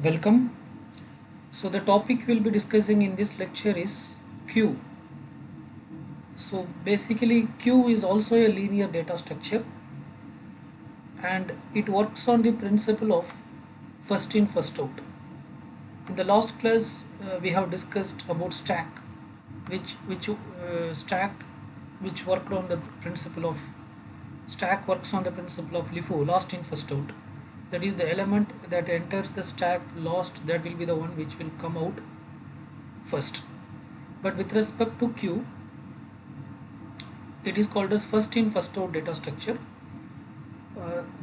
Welcome. So the topic we'll be discussing in this lecture is queue. So basically queue is also a linear data structure and it works on the principle of first in first out. In the last class we have discussed about stack which which worked on the principle of stack works on the principle of LIFO, last in first out. That is the element that enters the stack last, that will be the one which will come out first. But with respect to queue, it is called as first in first out data structure.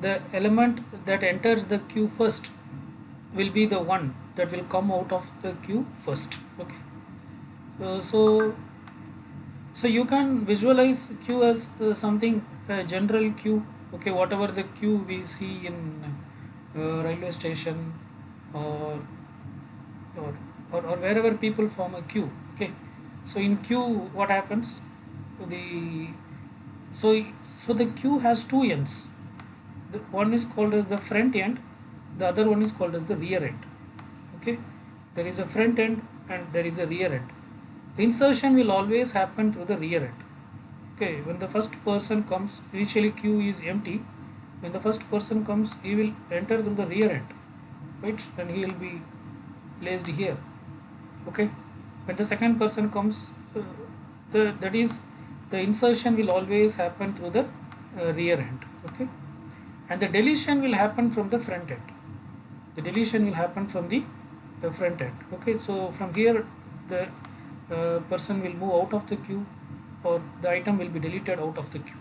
The element that enters the queue first will be the one that will come out of the queue first. Okay. So you can visualize queue as something general queue. Okay, whatever the queue we see in railway station or or, or wherever people form a queue. Okay, so in queue what happens, the so the queue has two ends. The one is called as the front end, the other one is called as the rear end. Okay, there is a front end and there is a rear end. Insertion will always happen through the rear end. Okay, when the first person comes, initially queue is empty. When the first person comes, he will enter through the rear end, right, and he will be placed here. Okay, when the second person comes, that is, the insertion will always happen through the rear end. Okay, and the deletion will happen from the front end. The deletion will happen from the front end. Okay, so from here the person will move out of the queue, or the item will be deleted out of the queue.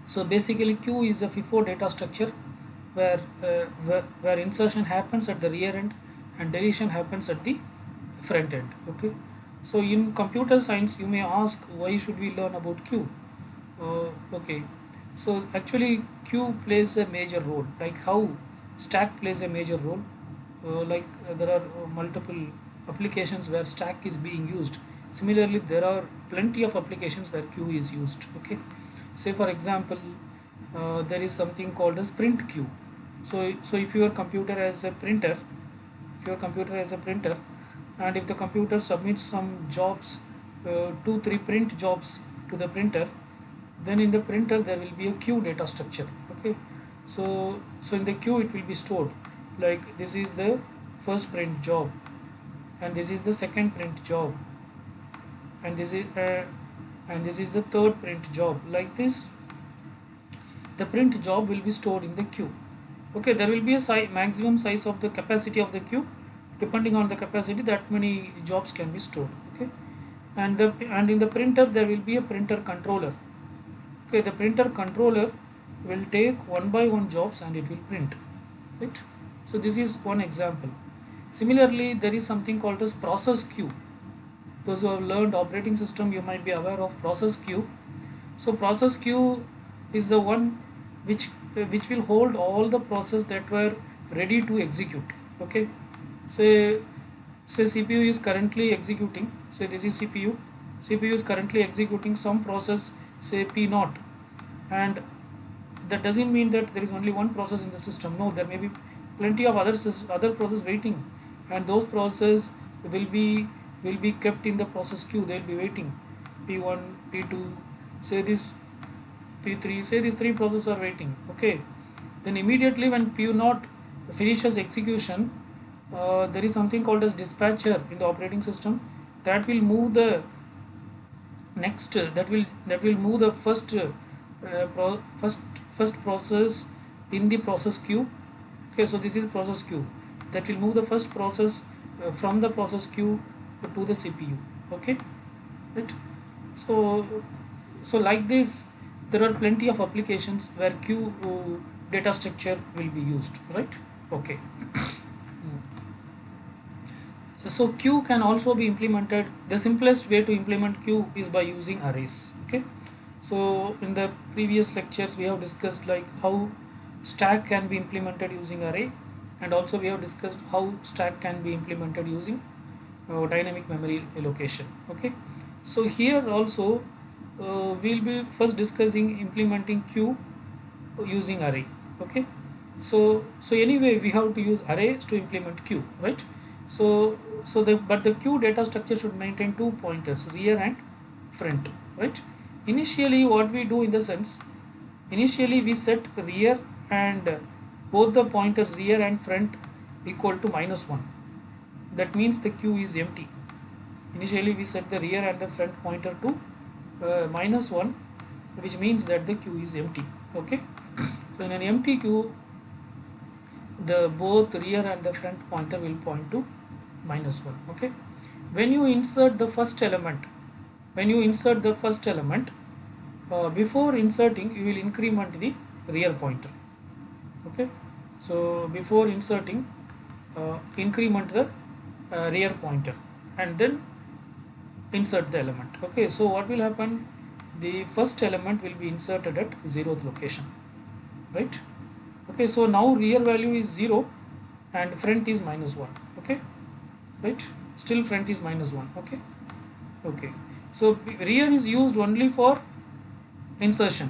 So basically queue is a FIFO data structure where insertion happens at the rear end and deletion happens at the front end. Okay, so in computer science you may ask, why should we learn about queue? Okay, so actually queue plays a major role, like how stack plays a major role. There are multiple applications where stack is being used. Similarly, there are plenty of applications where queue is used. Okay, say for example, there is something called as print queue. So if your computer has a printer, if your computer has a printer, and if the computer submits some jobs, 2 3 print jobs to the printer, then in the printer there will be a queue data structure. Okay, so in the queue it will be stored, like this is the first print job, and this is the second print job, and this is the third print job. Like this, the print job will be stored in the queue. Okay, there will be a maximum size of the capacity of the queue. Depending on the capacity, that many jobs can be stored. Okay, and in the printer there will be a printer controller. Okay, the printer controller will take one by one jobs and it will print, right? So this is one example. Similarly, there is something called as process queue. Those who have learned operating system, you might be aware of process queue. So process queue is the one which will hold all the process that were ready to execute. Okay, say CPU is currently executing, say this is CPU is currently executing some process, say P0, and that doesn't mean that there is only one process in the system. No, there may be plenty of other process waiting, and those process will be kept in the process queue. They will be waiting, P1, P2, say this P3, say these three processes are waiting. Okay, then immediately when P0 finishes execution, there is something called as dispatcher in the operating system that will move the next that will move the first process in the process queue. Okay, so this is process queue that will move the first process from the process queue to the CPU. Okay, right? So like this, there are plenty of applications where queue data structure will be used, right? Okay. So queue can also be implemented. The simplest way to implement queue is by using arrays. Okay, so in the previous lectures we have discussed like how stack can be implemented using array, and also we have discussed how stack can be implemented using dynamic memory allocation. Okay, so here also we'll be first discussing implementing queue using array. Okay, So anyway we have to use arrays to implement queue, right? But the queue data structure should maintain two pointers, rear and front, right? Initially what we do in the sense, initially we set rear and both the pointers rear and front equal to -1. That means the queue is empty. Initially we set the rear and the front pointer to -1, which means that the queue is empty. Okay, so in an empty queue the both rear and the front pointer will point to -1. Okay, when you insert the first element, before inserting you will increment the rear pointer. Okay, so before inserting increment the rear pointer and then insert the element. Okay, so what will happen, the first element will be inserted at 0th location, right? Okay, so now rear value is 0 and front is -1. Okay, right, still front is -1. Okay, okay, so rear is used only for insertion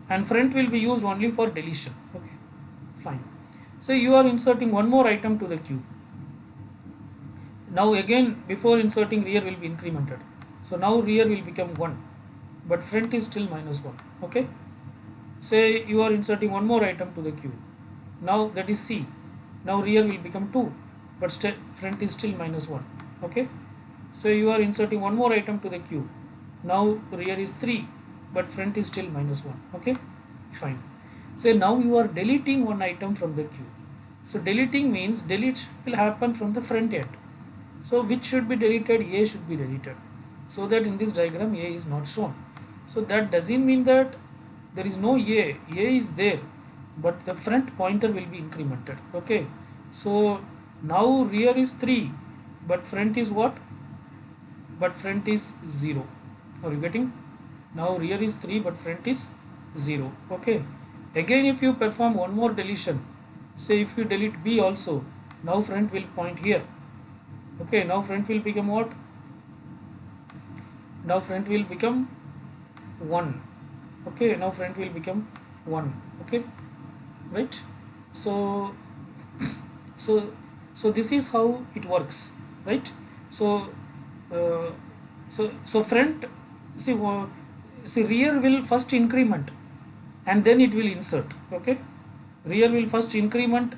and front will be used only for deletion. Okay, fine. So you are inserting one more item to the queue. Now again before inserting rear will be incremented, so now rear will become 1 but front is still -1. Okay, say you are inserting one more item to the queue, now that is C. Now rear will become 2 but front is still -1. Okay, so you are inserting one more item to the queue, now rear is 3 but front is still -1. Okay, fine. So now you are deleting one item from the queue. So deleting means delete will happen from the front end. So which should be deleted? A should be deleted. So that in this diagram A is not shown. So that doesn't mean that there is no A. A is there, but the front pointer will be incremented. Okay. So now rear is 3, but front is what? But front is 0. Are you getting? Now rear is 3, but front is 0. Okay. Again, if you perform one more deletion, say if you delete B also, now front will point here. Okay, now front will become what? Now front will become 1. Okay, now front will become 1. Okay, right? So so this is how it works, right? So so front, see rear will first increment and then it will insert. Okay, rear will first increment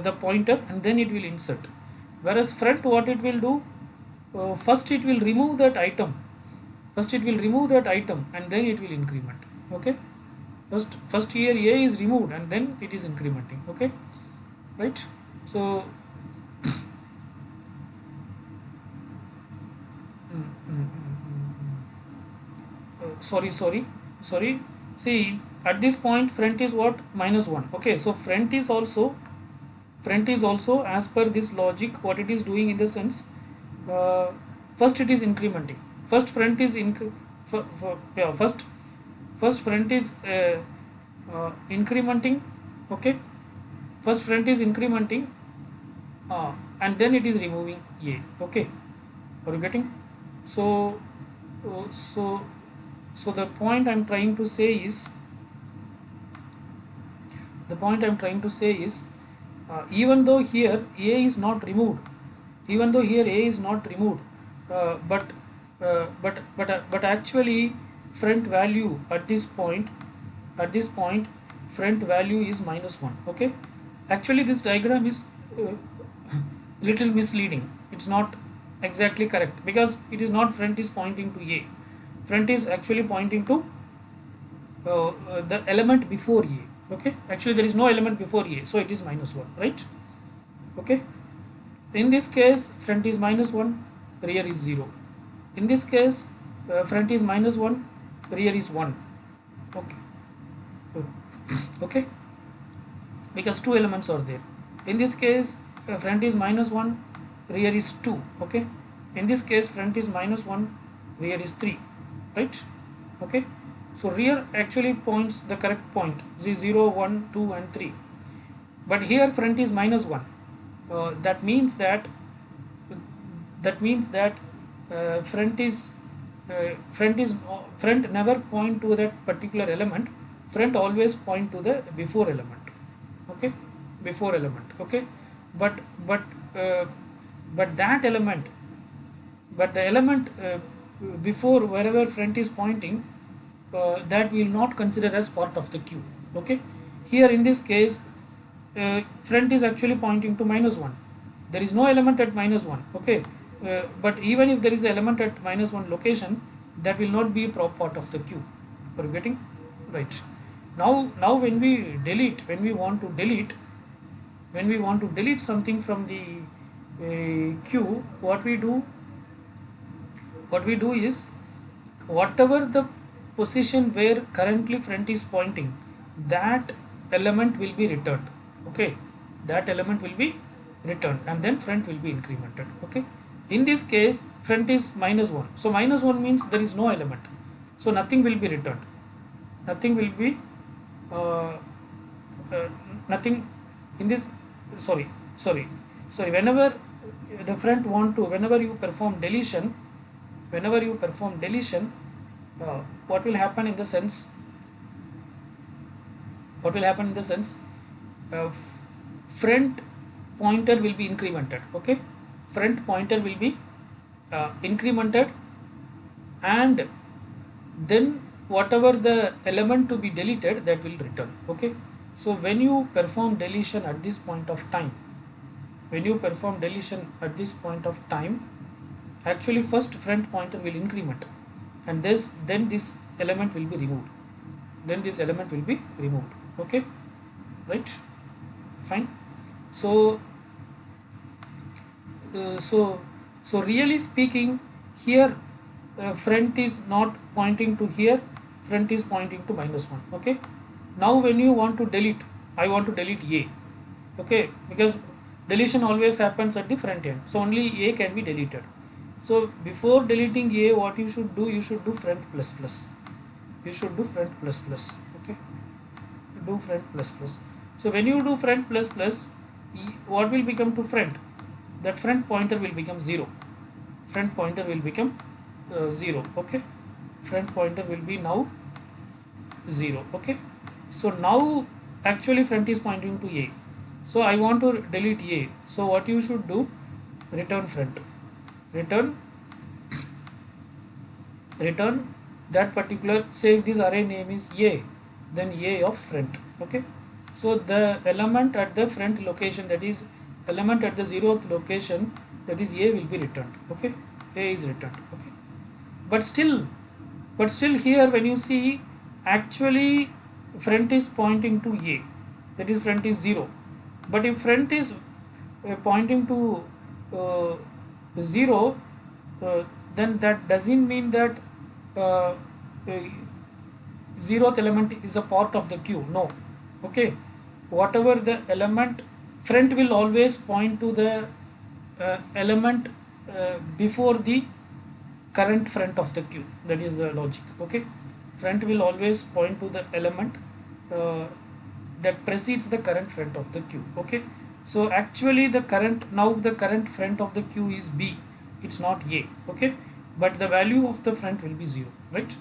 the pointer and then it will insert, whereas front what it will do, first it will remove that item, and then it will increment. Okay, first here A is removed and then it is incrementing. Okay, right? So sorry, see at this point front is what? -1. Okay, so front is also as per this logic what it is doing in the sense, first it is incrementing, first front is first front is incrementing. Okay, first front is incrementing and then it is removing A. Okay, are you getting? So the point I'm trying to say is, even though here A is not removed, but actually front value at this point front value is -1. Okay, actually this diagram is little misleading. It's not exactly correct because it is not front is pointing to A. Front is actually pointing to the element before A. Okay, actually there is no element before A, so it is -1, right? Okay, in this case front is -1, rear is 0. In this case front is -1, rear is 1. Okay, okay, because two elements are there. In this case front is -1, rear is 2. Okay, in this case front is -1, rear is 3, right? Okay, so rear actually points the correct point, 0, 1, 2 and 3, but here front is -1. That means that front never point to that particular element, front always point to the before element. okay, before element, okay, but but uh, but that element, but the element before wherever front is pointing, that we will not consider as part of the queue, okay. Here in this case, front is actually pointing to -1. There is no element at -1, okay. But even if there is an element at -1 location, that will not be a part of the queue. Are you getting right? Now when we delete, when we want to delete something from the queue, what we do is, whatever the position where currently front is pointing, that element will be returned, okay. That element will be returned, and then front will be incremented, okay. In this case, front is -1, so -1 means there is no element, so nothing will be returned, nothing will be uh, nothing in this, sorry sorry whenever the front want to, whenever you perform deletion, what will happen in the sense, uh, front pointer will be incremented, okay. Front pointer will be incremented, and then whatever the element to be deleted, that will return, okay. So when you perform deletion at this point of time, actually first front pointer will increment, and then this element will be removed, okay, right, fine. So so really speaking, here front is not pointing to here, front is pointing to -1, okay. Now when you want to delete, I want to delete A, okay, because deletion always happens at the front end, so only A can be deleted. So before deleting A, what you should do, front plus plus, okay, do front plus plus. So when you do front plus plus, what will become to front? That front pointer will become 0, okay. Front pointer will be now 0, okay. So now actually front is pointing to A, so I want to delete A, so what you should do, return front, return that particular, say if this array name is A, then A of front, okay. So the element at the front location, that is element at the 0th location, that is A, will be returned, okay. A is returned, okay. But still here when you see, actually front is pointing to A, that is front is 0. But if front is pointing to 0, then that doesn't mean that 0th element is a part of the queue, no, okay. Whatever the element, front will always point to the element before the current front of the queue, that is the logic, okay. Front will always point to the element that precedes the current front of the queue, okay. So actually the current front of the queue is B, it's not A, okay, but the value of the front will be 0, right,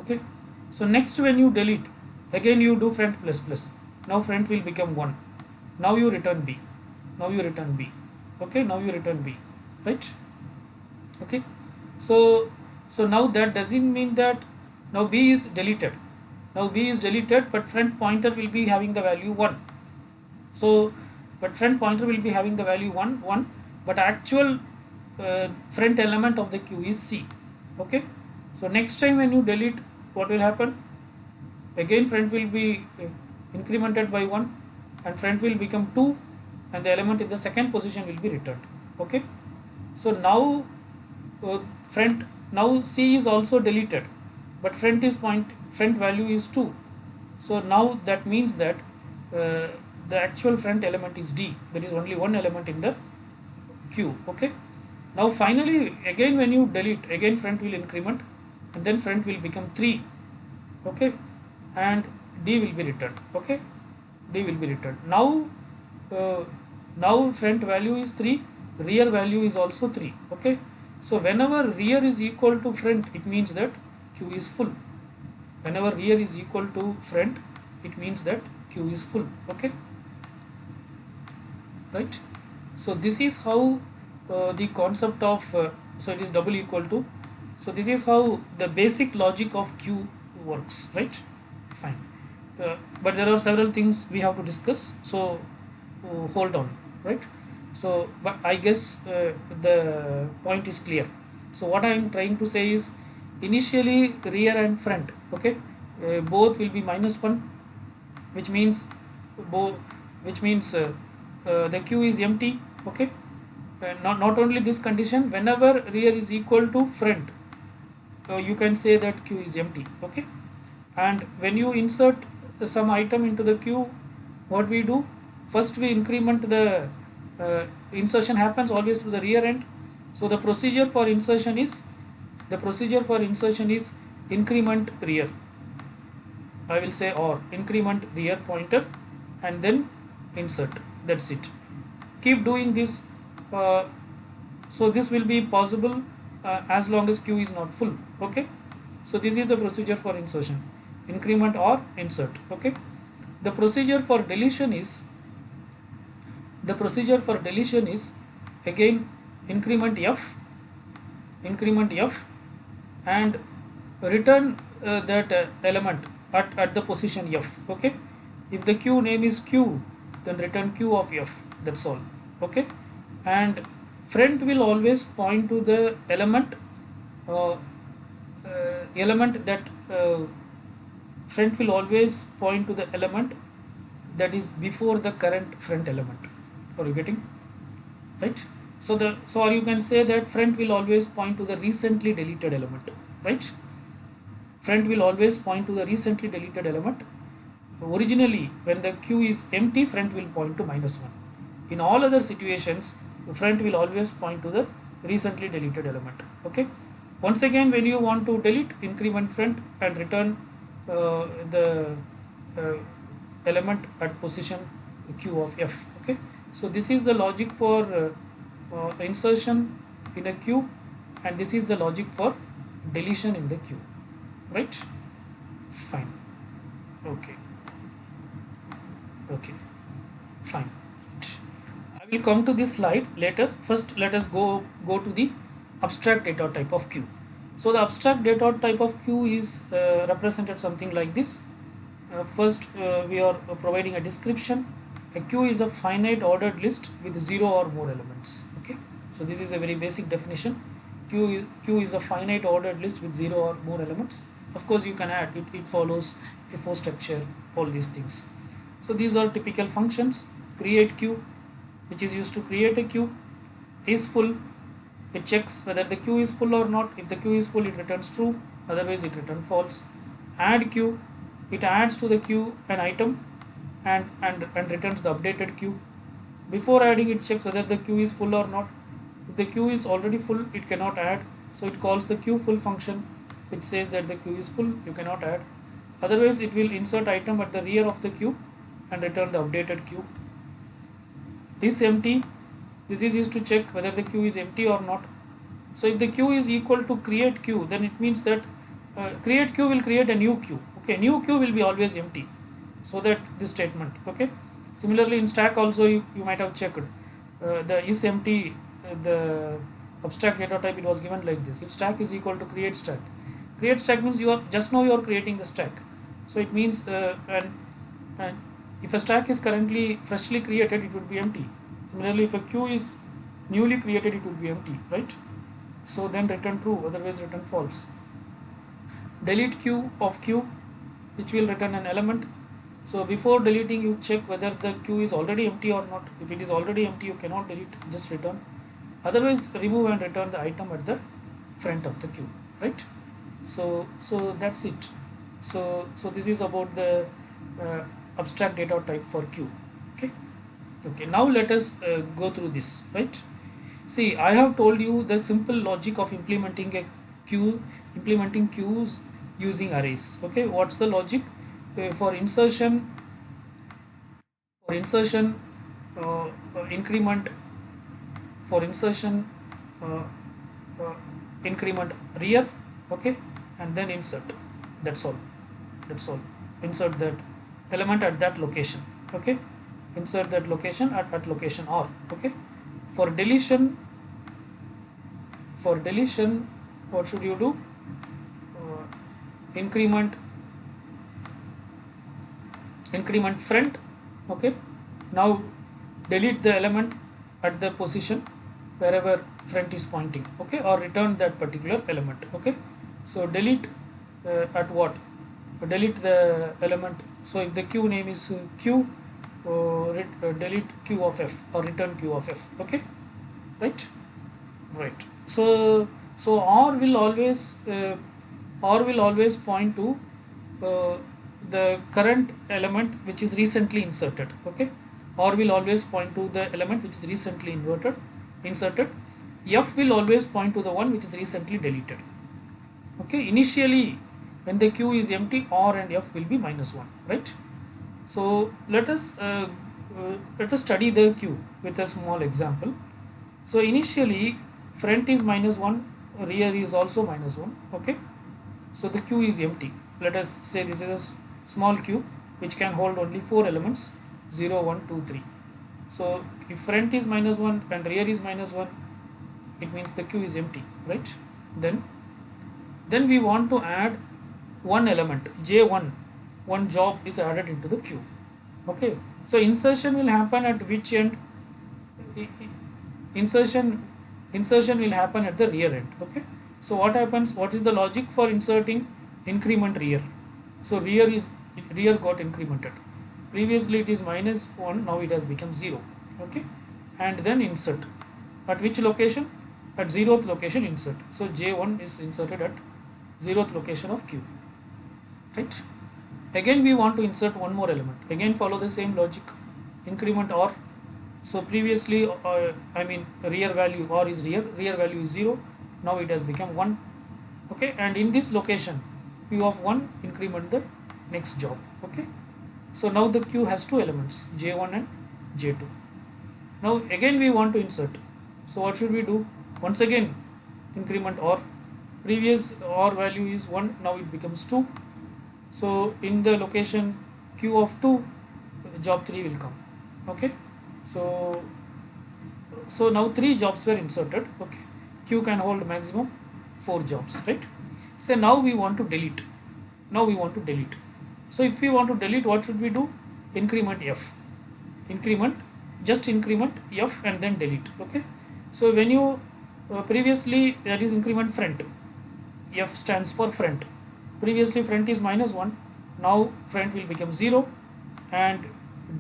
okay. So next, when you delete, again you do front plus plus, now front will become 1, now you return B, okay, now you return B, right, okay. So now that doesn't mean that now B is deleted, but front pointer will be having the value 1. So but front pointer will be having the value 1, but actual front element of the queue is C, okay. So next time when you delete, what will happen, again front will be incremented by 1, and front will become 2, and the element in the second position will be returned, okay. So now now C is also deleted, but front value is 2. So now that means that the actual front element is D, there is only one element in the queue, okay. Now finally again when you delete, again front will increment, and then front will become 3, okay, and D will be returned, okay, now now front value is 3, rear value is also 3, okay. So whenever rear is equal to front, it means that queue is full. Whenever rear is equal to front, it means that queue is full, okay. right? So this is how the concept of so it is double equal to, so this is how the basic logic of Q works, right? Fine. But there are several things we have to discuss, so hold on, right? So but I guess the point is clear. So what I am trying to say is, initially rear and front, okay, both will be -1, which means bo which means the queue is empty, okay. And not only this condition, whenever rear is equal to front, you can say that queue is empty, okay. And when you insert some item into the queue, what we do, first we increment the insertion happens always to the rear end. So the procedure for insertion is, increment rear, I will say, or increment rear pointer and then insert. That's it. Keep doing this. Uh, so this will be possible as long as queue is not full. Okay. So this is the procedure for insertion, increment or insert. Okay. The procedure for deletion is, again increment f, and return that element at the position f, okay. If the queue name is q, then return q of f, that's all, okay. And front will always point to the element uh, that front will always point to the element that is before the current front element. Are you getting, right? So or you can say that front will always point to the recently deleted element, right? Front will always point to the recently deleted element. Originally, when the queue is empty, front will point to -1. In all other situations, front will always point to the recently deleted element. Okay. Once again, when you want to delete, increment front and return the uh, element at position q of f. Okay. So this is the logic for insertion in a queue, and this is the logic for deletion in the queue, right? Fine. Okay. Okay. Fine. I will come to this slide later. First, let us go to the abstract data type of queue. So the abstract data type of queue is represented something like this. First, we are providing a description. A queue is a finite ordered list with 0 or more elements. Okay. So this is a very basic definition. Queue is a finite ordered list with 0 or more elements. Of course, you can add it. It follows FIFO structure, all these things. So these are typical functions. Create queue, which is used to create a queue, is full. It checks whether the queue is full or not. If the queue is full, it returns true, otherwise it returns false. Add queue, it adds to the queue an item and returns the updated queue. Before adding, it checks whether the queue is full or not. If the queue is already full, it cannot add, so it calls the queue full function, which says that the queue is full, you cannot add. Otherwise, it will insert item at the rear of the queue and return the updated queue. Is empty, this is used to check whether the queue is empty or not. So if the queue is equal to create queue, then it means that create queue will create a new queue. Okay, new queue will be always empty. So that this statement. Okay. Similarly, in stack also you might have checked the is empty. The abstract data type, it was given like this. If stack is equal to create stack, create stack means you are just now you are creating the stack. So it means and if a stack is currently freshly created, it would be empty. Similarly, if a queue is newly created, it would be empty, right? So then return true, otherwise return false. Delete queue of queue, which will return an element. So before deleting, you check whether the queue is already empty or not. If it is already empty, you cannot delete, just return. Otherwise, remove and return the item at the front of the queue, right? So that's it. So this is about the uh, abstract data type for queue. Okay. Okay. Now let us go through this, right? See, I have told you the simple logic of implementing a queue, implementing queues using arrays. Okay, what's the logic? For insertion, for insertion, increment, for insertion, uh, uh, increment rear, okay, and then insert. That's all. That's all. Insert that element at that location. Okay. insert that location at location R. Okay, for deletion, what should you do? Increment front. Okay, now delete the element at the position wherever front is pointing. Okay, or return that particular element. Okay, so delete at what? Delete the element. So if the queue name is q, delete q of f or return q of f. Okay, right. So R will always point to uh, the current element which is recently inserted. Okay, R will always point to the element which is recently inserted. F will always point to the one which is recently deleted. Okay, initially when the queue is empty, R and F will be -1, right? So let us study the queue with a small example. So initially front is -1, rear is also -1. Okay, so the queue is empty. Let us say this is a small queue which can hold only 4 elements, 0, 1, 2, 3. So if front is -1 and rear is -1, it means the queue is empty, right? Then we want to add one element, J1. One job is added into the queue. Okay, so insertion will happen at which end? Insertion will happen at the rear end. Okay, so what happens? What is the logic for inserting increment rear? So rear got incremented. Previously it is -1, now it has become 0. Okay, and then insert at which location? At 0th location insert. So J1 is inserted at 0th location of Q, right? Again we want to insert one more element. Again follow the same logic, increment R. So previously rear value R is rear value is 0, now it has become 1. Okay, and in this location Q of 1 increment the next job. Okay, so now the queue has two elements, J1 and J2. Now again we want to insert. So what should we do? Once again increment R. Previous R value is 1, now it becomes 2. So in the location Q of 2, job 3 will come. Okay, so now 3 jobs were inserted. Okay, Q can hold maximum 4 jobs, right? So now we want to delete. So if we want to delete, what should we do? Increment F. Just increment F and then delete. Okay, so when you previously, that is increment front. F stands for front. Previously front is -1, now front will become 0, and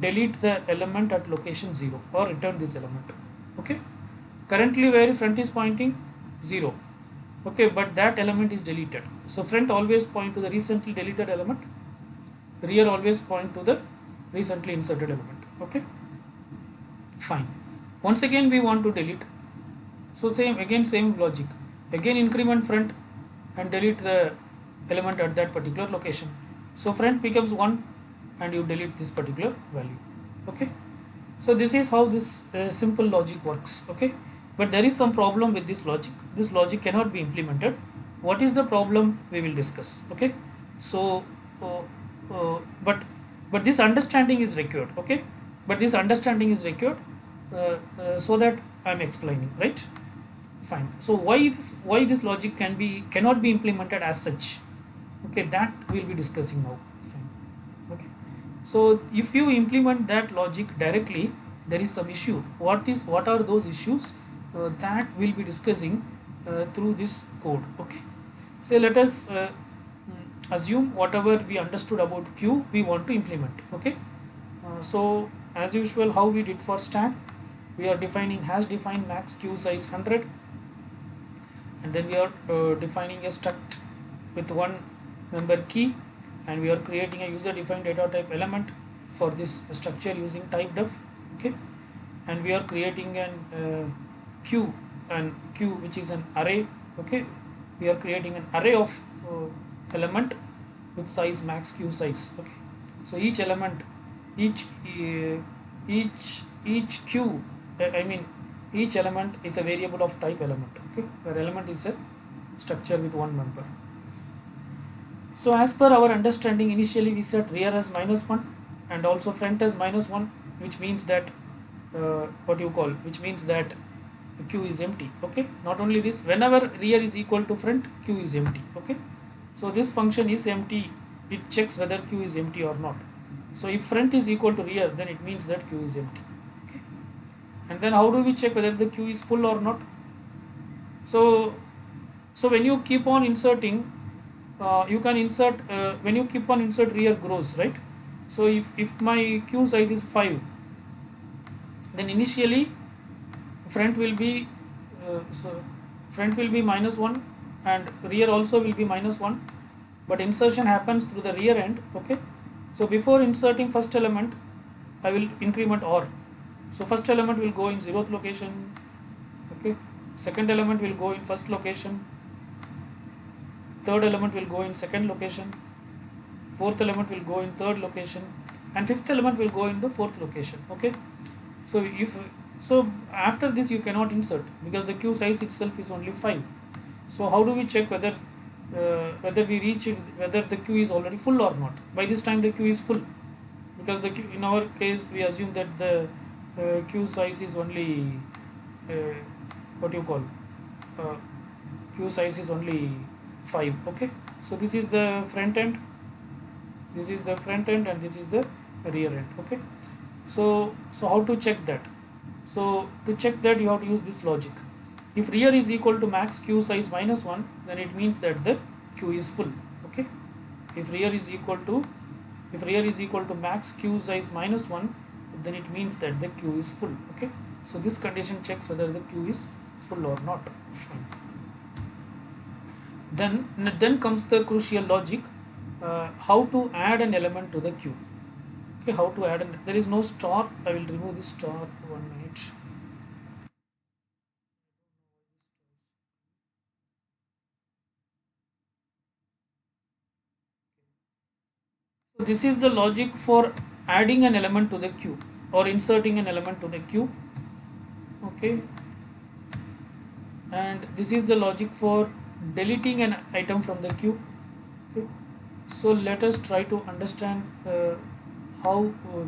delete the element at location 0 or return this element. Okay, currently where front is pointing? 0. Okay, but that element is deleted. So front always point to the recently deleted element, rear always point to the recently inserted element. Okay, fine. Once again we want to delete. So same logic. Again increment front and delete the element at that particular location. So front becomes 1 and you delete this particular value. Okay, so this is how this simple logic works. Okay, but there is some problem with this logic. This logic cannot be implemented. What is the problem? We will discuss. Okay, so but this understanding is required. Okay, but this understanding is required so that I am explaining, right? Fine. So why this logic cannot be implemented as such? Okay, that we'll be discussing now. Fine. Okay, so if you implement that logic directly, there is some issue. What are those issues that we'll be discussing through this code? Okay, so let us assume whatever we understood about Q we want to implement. Okay, so as usual, how we did for stack, we are defining hash define max Q size 100, and then we are defining a struct with one member key, and we are creating a user defined data type element for this structure using type def. Okay, and we are creating an queue which is an array. Okay, we are creating an array of element with size max Q size. Okay, so each element, each queue, each element is a variable of type element. Okay, where element is a structure with one member. So as per our understanding, initially we set rear as -1 and also front as -1. which means that which means that queue is empty. Okay, not only this, whenever rear is equal to front, queue is empty. Okay, so this function is empty, it checks whether queue is empty or not. So if front is equal to rear, then it means that queue is empty. Okay, and then how do we check whether the queue is full or not? So when you keep on inserting, you can insert when you keep on insert, rear grows, right? So if my queue size is 5, then initially front will be front will be -1 and rear also will be -1, but insertion happens through the rear end. Okay, so before inserting first element, I will increment OR. So first element will go in 0th location. Okay, second element will go in first location, third element will go in second location, fourth element will go in third location, and fifth element will go in the fourth location. Okay, so so after this you cannot insert because the queue size itself is only 5. So how do we check whether we reach it, whether the queue is already full or not? By this time the queue is full, because the queue, in our case we assume that the queue size is only uh, what you call uh, queue size is only 5. Okay, so this is the front end, this is the front end, and this is the rear end. Okay, so how to check that? So to check that, you have to use this logic. If rear is equal to max queue size -1, then it means that the queue is full. Okay, if rear is equal to max queue size -1, then it means that the queue is full. Okay, so this condition checks whether the queue is full or not. Fine. Then comes the crucial logic, how to add an element to the queue. Okay, how to add there is no star. I will remove this star. 1 minute. So this is the logic for adding an element to the queue or inserting an element to the queue. Okay, and this is the logic for deleting an item from the queue. Okay, so let us try to understand how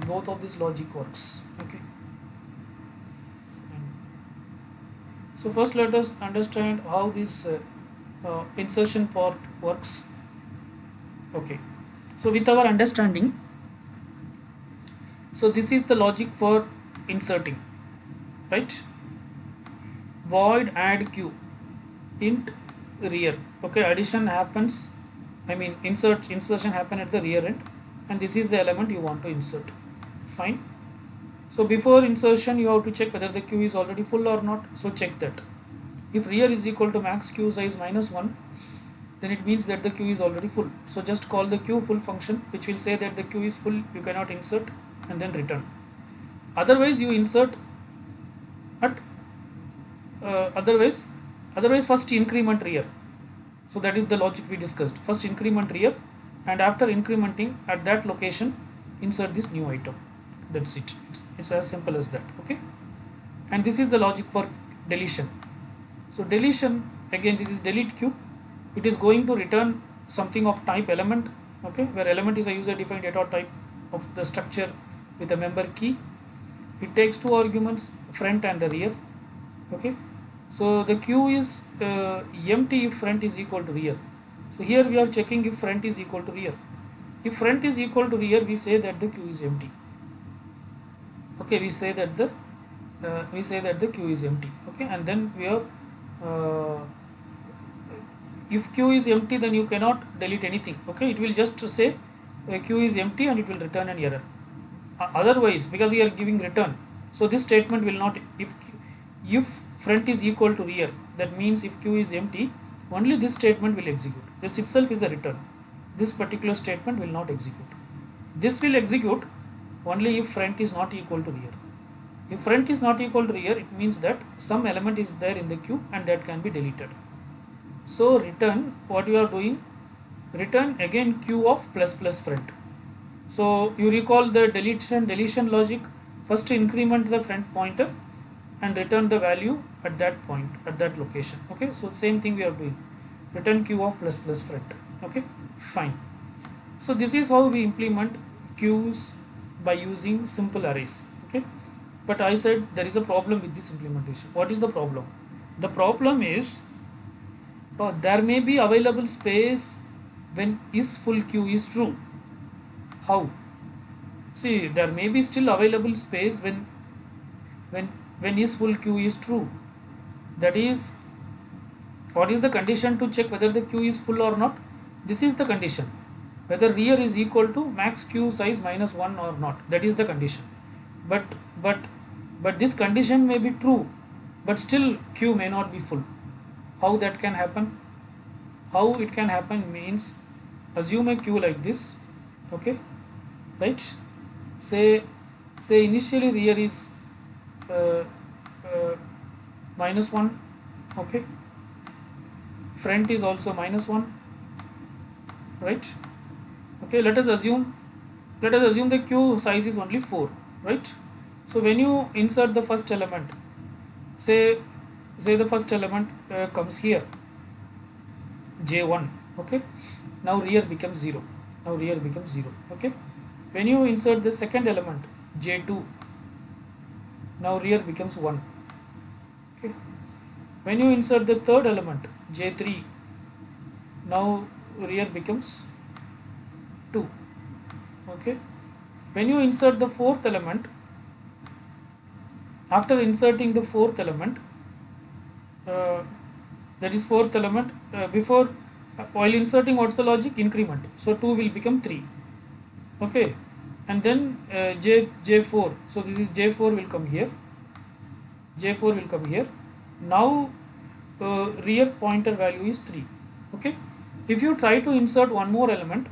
both of this logic works. Okay, so first let us understand how this insertion part works. Okay, so with our understanding, so this is the logic for inserting, right? Void add queue int rear. Okay, addition happens, I mean insertion happen at the rear end, and this is the element you want to insert. Fine. So before insertion you have to check whether the queue is already full or not. So check that. If rear is equal to max queue size -1, then it means that the queue is already full. So just call the queue full function, which will say that the queue is full, you cannot insert, and then return. Otherwise you insert at otherwise first increment rear. So that is the logic we discussed. First increment rear, and after incrementing at that location, insert this new item. That's it. It's as simple as that. Okay, and this is the logic for deletion. So deletion, again, this is delete queue. It is going to return something of type element. Okay, where element is a user defined data type of the structure with a member key. It takes two arguments, front and the rear. Okay, so the queue is empty if front is equal to rear. So here we are checking if front is equal to rear. If front is equal to rear, we say that the queue is empty. Okay, we say that the queue is empty. Okay, and then we are if queue is empty, then you cannot delete anything. Okay, it will just say queue is empty and it will return an error. Otherwise, because we are giving return, so this statement will not, if front is equal to rear, that means if queue is empty, only this statement will execute. This itself is a return. This particular statement will not execute. This will execute only if front is not equal to rear. If front is not equal to rear, it means that some element is there in the queue and that can be deleted. So return, what you are doing, return again queue of ++ front. So you recall the deletion logic. First increment the front pointer and return the value at that point, at that location. Okay, so same thing we are doing, return queue of ++ front. Okay, fine. So this is how we implement queues by using simple arrays. Okay, but I said there is a problem with this implementation. What is the problem? The problem is there may be available space when is full queue is true. How? See, there may be still available space when when is full queue is true. That is, what is the condition to check whether the queue is full or not? This is the condition, whether rear is equal to max queue size minus 1 or not. That is the condition. But but but this condition may be true, but still queue may not be full. How that can happen? How it can happen means, assume a queue like this. Okay, right? Say initially rear is uh, uh, minus 1. Okay, front is also minus 1, right? Okay, let us assume the queue size is only 4, right? So when you insert the first element, say the first element comes here, j1. Okay, now rear becomes 0. Okay, when you insert the second element, j2, now rear becomes 1. Okay, when you insert the third element, j3, now rear becomes 2. Okay, when you insert the fourth element, after inserting the fourth element, uh, that is fourth element, before while inserting, what's the logic? Increment. So 2 will become 3. Okay, and then j4, so this is j4 will come here, now rear pointer value is 3. Okay, if you try to insert one more element,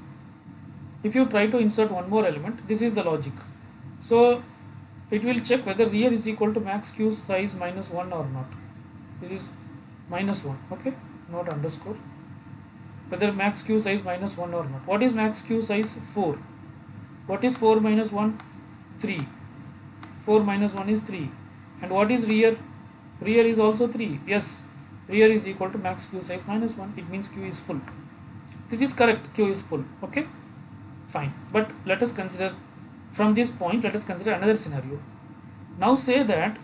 this is the logic. So it will check whether rear is equal to max queue size minus 1 or not. This is minus 1. Okay, not underscore, whether max queue size minus 1 or not. What is max queue size? 4. What is 4 minus 1? 3. 4 minus 1 is 3. And what is rear? Rear is also 3. Yes, rear is equal to max queue size minus 1. It means queue is full. This is correct, queue is full. Okay, fine. But let us consider, from this point, let us consider another scenario. Now say that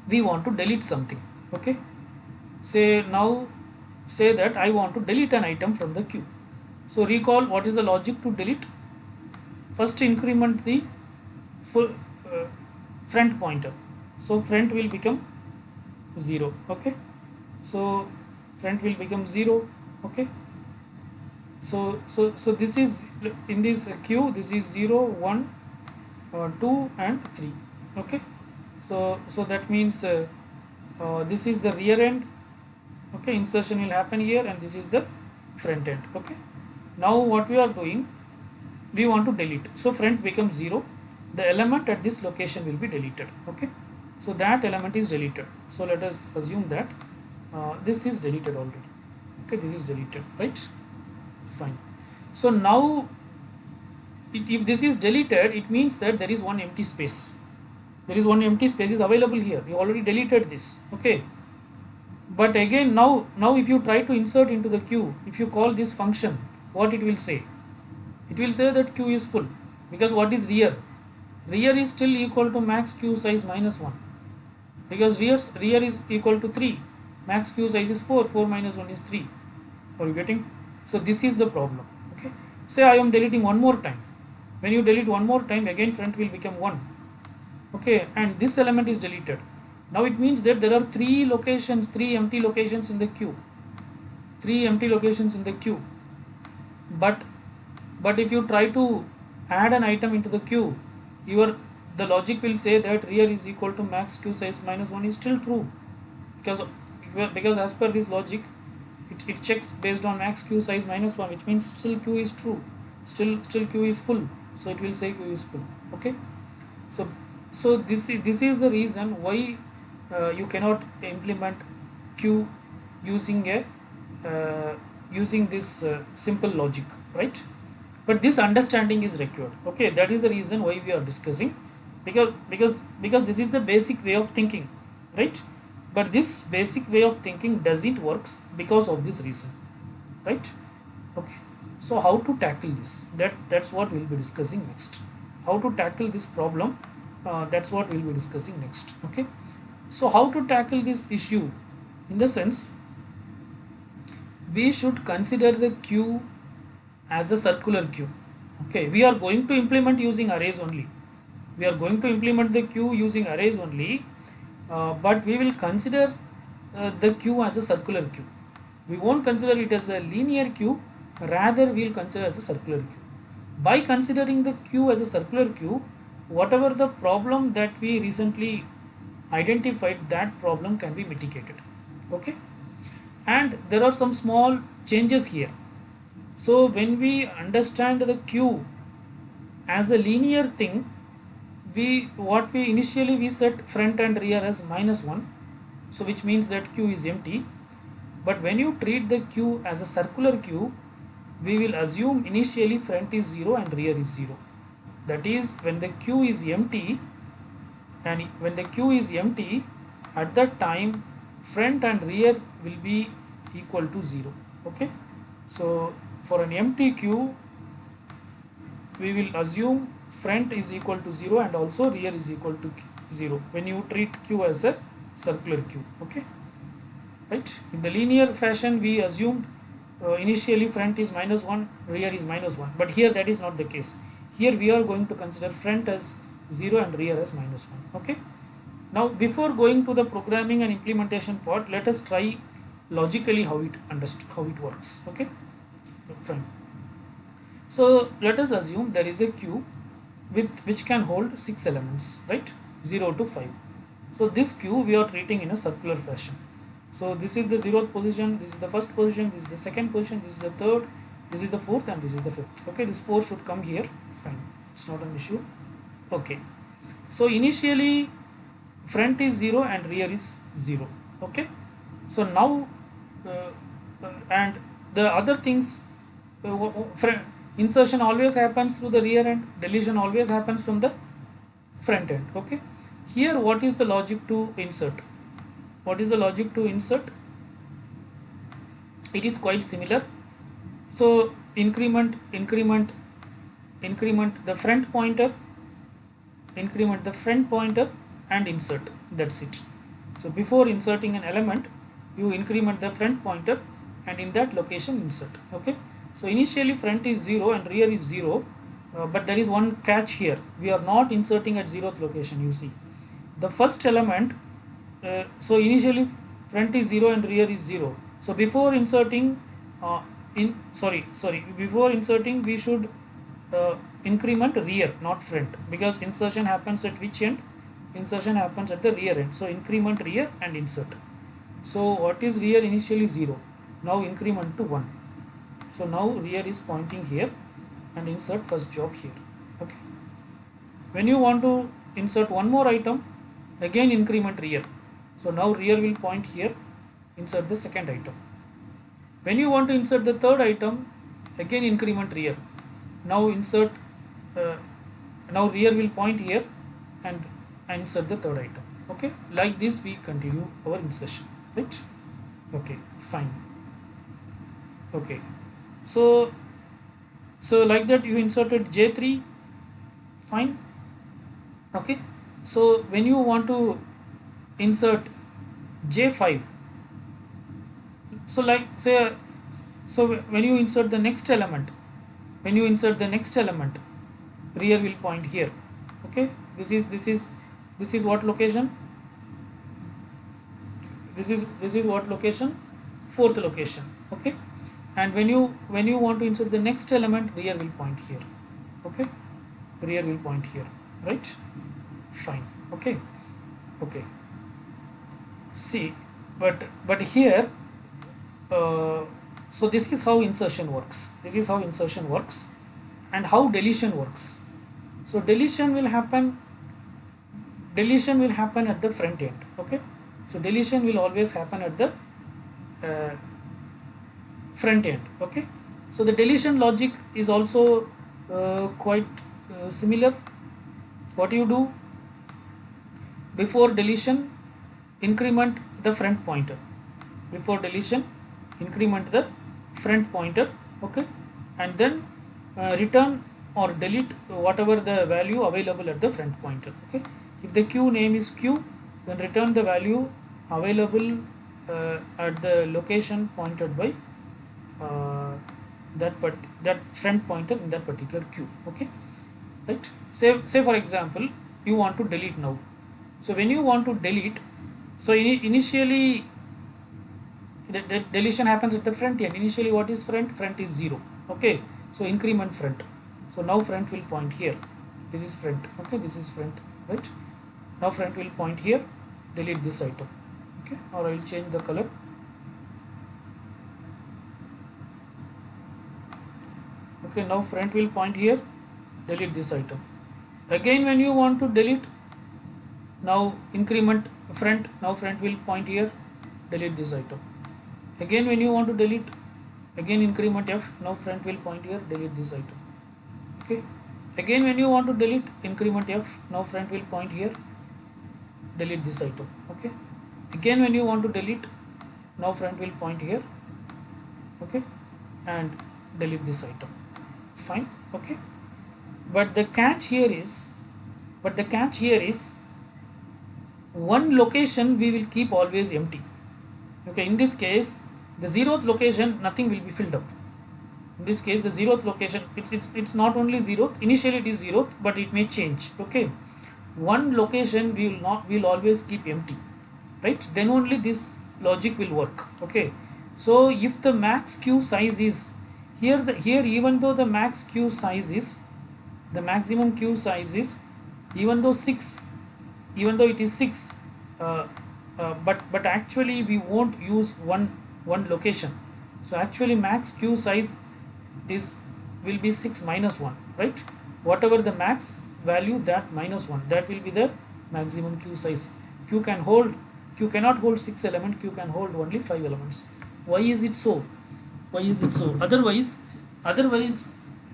we want to delete something. Okay, say that I want to delete an item from the queue. So recall, what is the logic to delete? First increment the full front pointer, so front will become 0. Okay, so front will become 0. Okay, so this is, in this queue, this is 0, 1, 2 and 3. Okay, so that means this is the rear end. Okay, insertion will happen here, and this is the front end. Okay, now what we are doing, we want to delete. So front becomes 0, the element at this location will be deleted. Okay, so that element is deleted. So let us assume that this is deleted already. Okay, this is deleted, right? Fine. So now if this is deleted, it means that there is one empty space. Is available here. You already deleted this. Okay, but again, now if you try to insert into the queue, if you call this function, what it will say? It will say that queue is full, because what is rear? Rear is still equal to max queue size minus 1, because rear is equal to 3. Max queue size is 4. 4 minus 1 is 3. Are you getting? So this is the problem. Okay, say I am deleting one more time. When you delete one more time, again front will become 1. Okay, and this element is deleted. Now it means that there are 3 empty locations in the queue. But if you try to add an item into the queue, the logic will say that rear is equal to max queue size minus 1 is still true, because as per this logic, it checks based on max queue size minus 1, which means still queue is true, still queue is full, so it will say queue is full. Okay, so this is the reason why you cannot implement queue using this simple logic, right? But this understanding is required. Okay, that is the reason why we are discussing, because this is the basic way of thinking, right? But this basic way of thinking doesn't works because of this reason, right? Okay, so how to tackle this? That's what we'll be discussing next. How to tackle this problem That's what we'll be discussing next. Okay, so how to tackle this issue? In the sense, we should consider the queue as a circular queue. Okay, we are going to implement using arrays only. We are going to implement the queue using arrays only, but we will consider the queue as a circular queue. We won't consider it as a linear queue, rather we will consider it as a circular queue. By considering the queue as a circular queue, whatever the problem that we recently identified, that problem can be mitigated. Okay, and there are some small changes here. So when we understand the queue as a linear thing, we initially we set front and rear as -1, so which means that queue is empty. But when you treat the queue as a circular queue, we will assume initially front is 0 and rear is 0. That is, when the queue is empty, and when the queue is empty, at that time front and rear will be equal to 0. Okay, so for an empty queue, we will assume front is equal to 0 and also rear is equal to 0 when you treat queue as a circular queue. Okay, right? In the linear fashion, we assumed initially front is -1, rear is -1, but here that is not the case. Here we are going to consider front as 0 and rear as -1. Okay, now before going to the programming and implementation part, let us try logically how it works. Okay, fine. So let us assume there is a queue with which can hold 6 elements, right? 0 to 5. So this queue we are treating in a circular fashion. So this is the 0th position, this is the first position, this is the second position, this is the third, this is the fourth, and this is the fifth. Okay, this 4 should come here. Fine, it's not an issue. Okay, so initially front is 0 and rear is 0. Okay, so now and the other things, insertion always happens through the rear end, deletion always happens from the front end. Okay, here what is the logic to insert? What is the logic to insert? It is quite similar. So increment the front pointer, increment the front pointer and insert. That's it. So before inserting an element, you increment the front pointer and in that location insert. Okay, so initially front is 0 and rear is 0, but there is one catch here. We are not inserting at 0th location. You see, the first element, so initially front is 0 and rear is 0. So before inserting before inserting we should increment rear, not front, because insertion happens at which end? Insertion happens at the rear end. So increment rear and insert. So what is rear? Initially 0, now increment to 1. So now rear is pointing here and insert first job here. Okay, when you want to insert one more item, again increment rear. So now rear will point here, insert the second item. When you want to insert the third item, again increment rear. Now insert, now rear will point here and insert the third item. Okay, like this we continue our insertion, right? Okay, fine. Okay, so like that you inserted J3, fine. Okay, so when you want to insert J5, so like say, so when you insert the next element, rear will point here. Okay, this is what location? This is what location? Fourth location. Okay, and when you want to insert the next element, rear will point here. Okay, rear will point here, right? Fine. Okay, okay. See, but here, so this is how insertion works. This is how insertion works, and how deletion works. So deletion will happen at the front end. Okay, so deletion will always happen at the front end. Okay, so the deletion logic is also quite similar. What you do? Before deletion, increment the front pointer. Before deletion, increment the front pointer. Okay, and then return or delete whatever the value available at the front pointer. Okay, if the queue name is q, then return the value available at the location pointed by uh, that front pointer in that particular queue. Okay, right? Say for example, you want to delete now. So when you want to delete, so initially the deletion happens at the front end. Initially, what is front? Front is 0. Okay, so increment front. So now front will point here. This is front. Okay, this is front, right? Now front will point here. Delete this item. Okay, or I will change the color. Okay, now front will point here. Delete this item. Again, when you want to delete, now increment front. Now front will point here. Delete this item. Again, when you want to delete, again increment f, now front will point here, delete this item. Okay, again when you want to delete, increment f, now front will point here, delete this item. Okay, again when you want to delete, now front will point here, okay, and delete this item. Fine. Okay, but the catch here is one location we will keep always empty. Okay, in this case the 0th location nothing will be filled up. In this case the 0th location, it's not only 0th, initially it is 0th, but it may change. Okay, one location we will always keep empty, right? Then only this logic will work. Okay, so if the max queue size is here, even though the max queue size is, the maximum queue size is, even though it is 6, but actually we won't use one location. So actually max queue size will be 6 minus 1, right? Whatever the max value, that minus 1, that will be the maximum queue size. Queue cannot hold 6 elements, queue can hold only 5 elements. Why is it so? Otherwise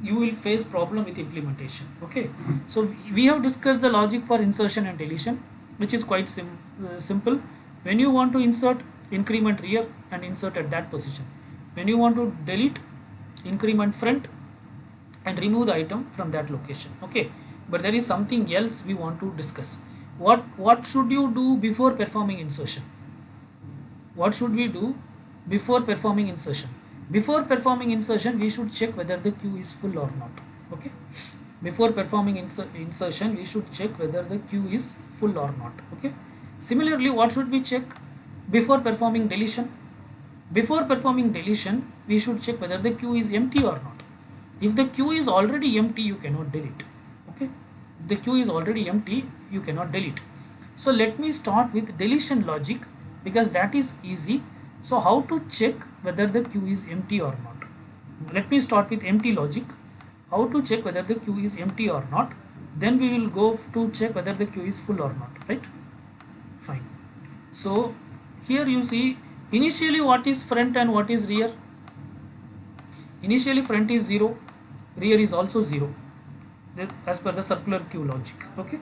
you will face problem with implementation. Okay, so we have discussed the logic for insertion and deletion, which is quite simple. When you want to insert, increment rear and insert at that position. When you want to delete, increment front and remove the item from that location. Okay, but there is something else we want to discuss. What should you do before performing insertion? What should we do before performing insertion? Before performing insertion, we should check whether the queue is full or not. Okay, before performing insertion, we should check whether the queue is full or not. Okay, similarly, what should we check before performing deletion? Before performing deletion, we should check whether the queue is empty or not. If the queue is already empty, you cannot delete. Okay, if the queue is already empty, you cannot delete. So let me start with deletion logic, because that is easy. So how to check whether the queue is empty or not? Let me start with empty logic. How to check whether the queue is empty or not? Then we will go to check whether the queue is full or not, right? Fine. So here you see, initially what is front and what is rear? Initially front is 0, rear is also 0, as per the circular queue logic. Okay,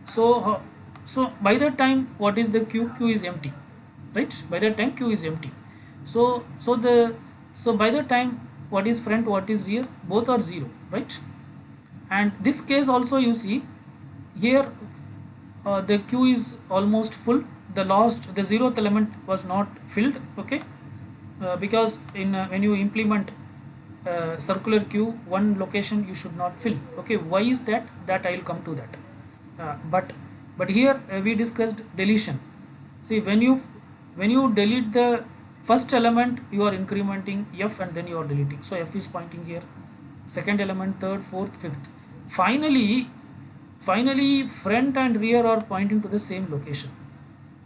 so by that time what is the queue? Queue is empty, right? By that time queue is empty. So by that time what is front, what is rear? Both are 0, right? And this case also you see here, the queue is almost full. The 0th element was not filled. Okay, because when you implement circular queue, one location you should not fill. Okay, why is that? That I will come to that. But here we discussed deletion. See, when you delete the first element, you are incrementing f and then you are deleting. So f is pointing here. Second element, third, fourth, fifth. Finally front and rear are pointing to the same location.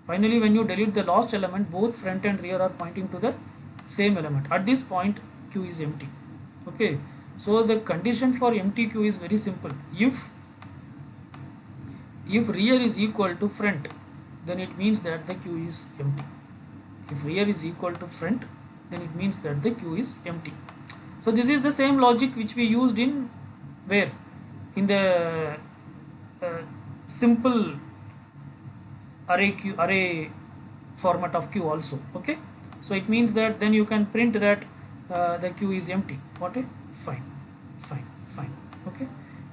Finally, when you delete the last element, both front and rear are pointing to the same element. At this point, queue is empty. Okay, so the condition for empty queue is very simple. If rear is equal to front, then it means that the queue is empty. If rear is equal to front, then it means that the queue is empty. So this is the same logic which we used in where? In the simple array format of queue also. Okay, so it means that then you can print that the queue is empty. Okay, fine. Okay,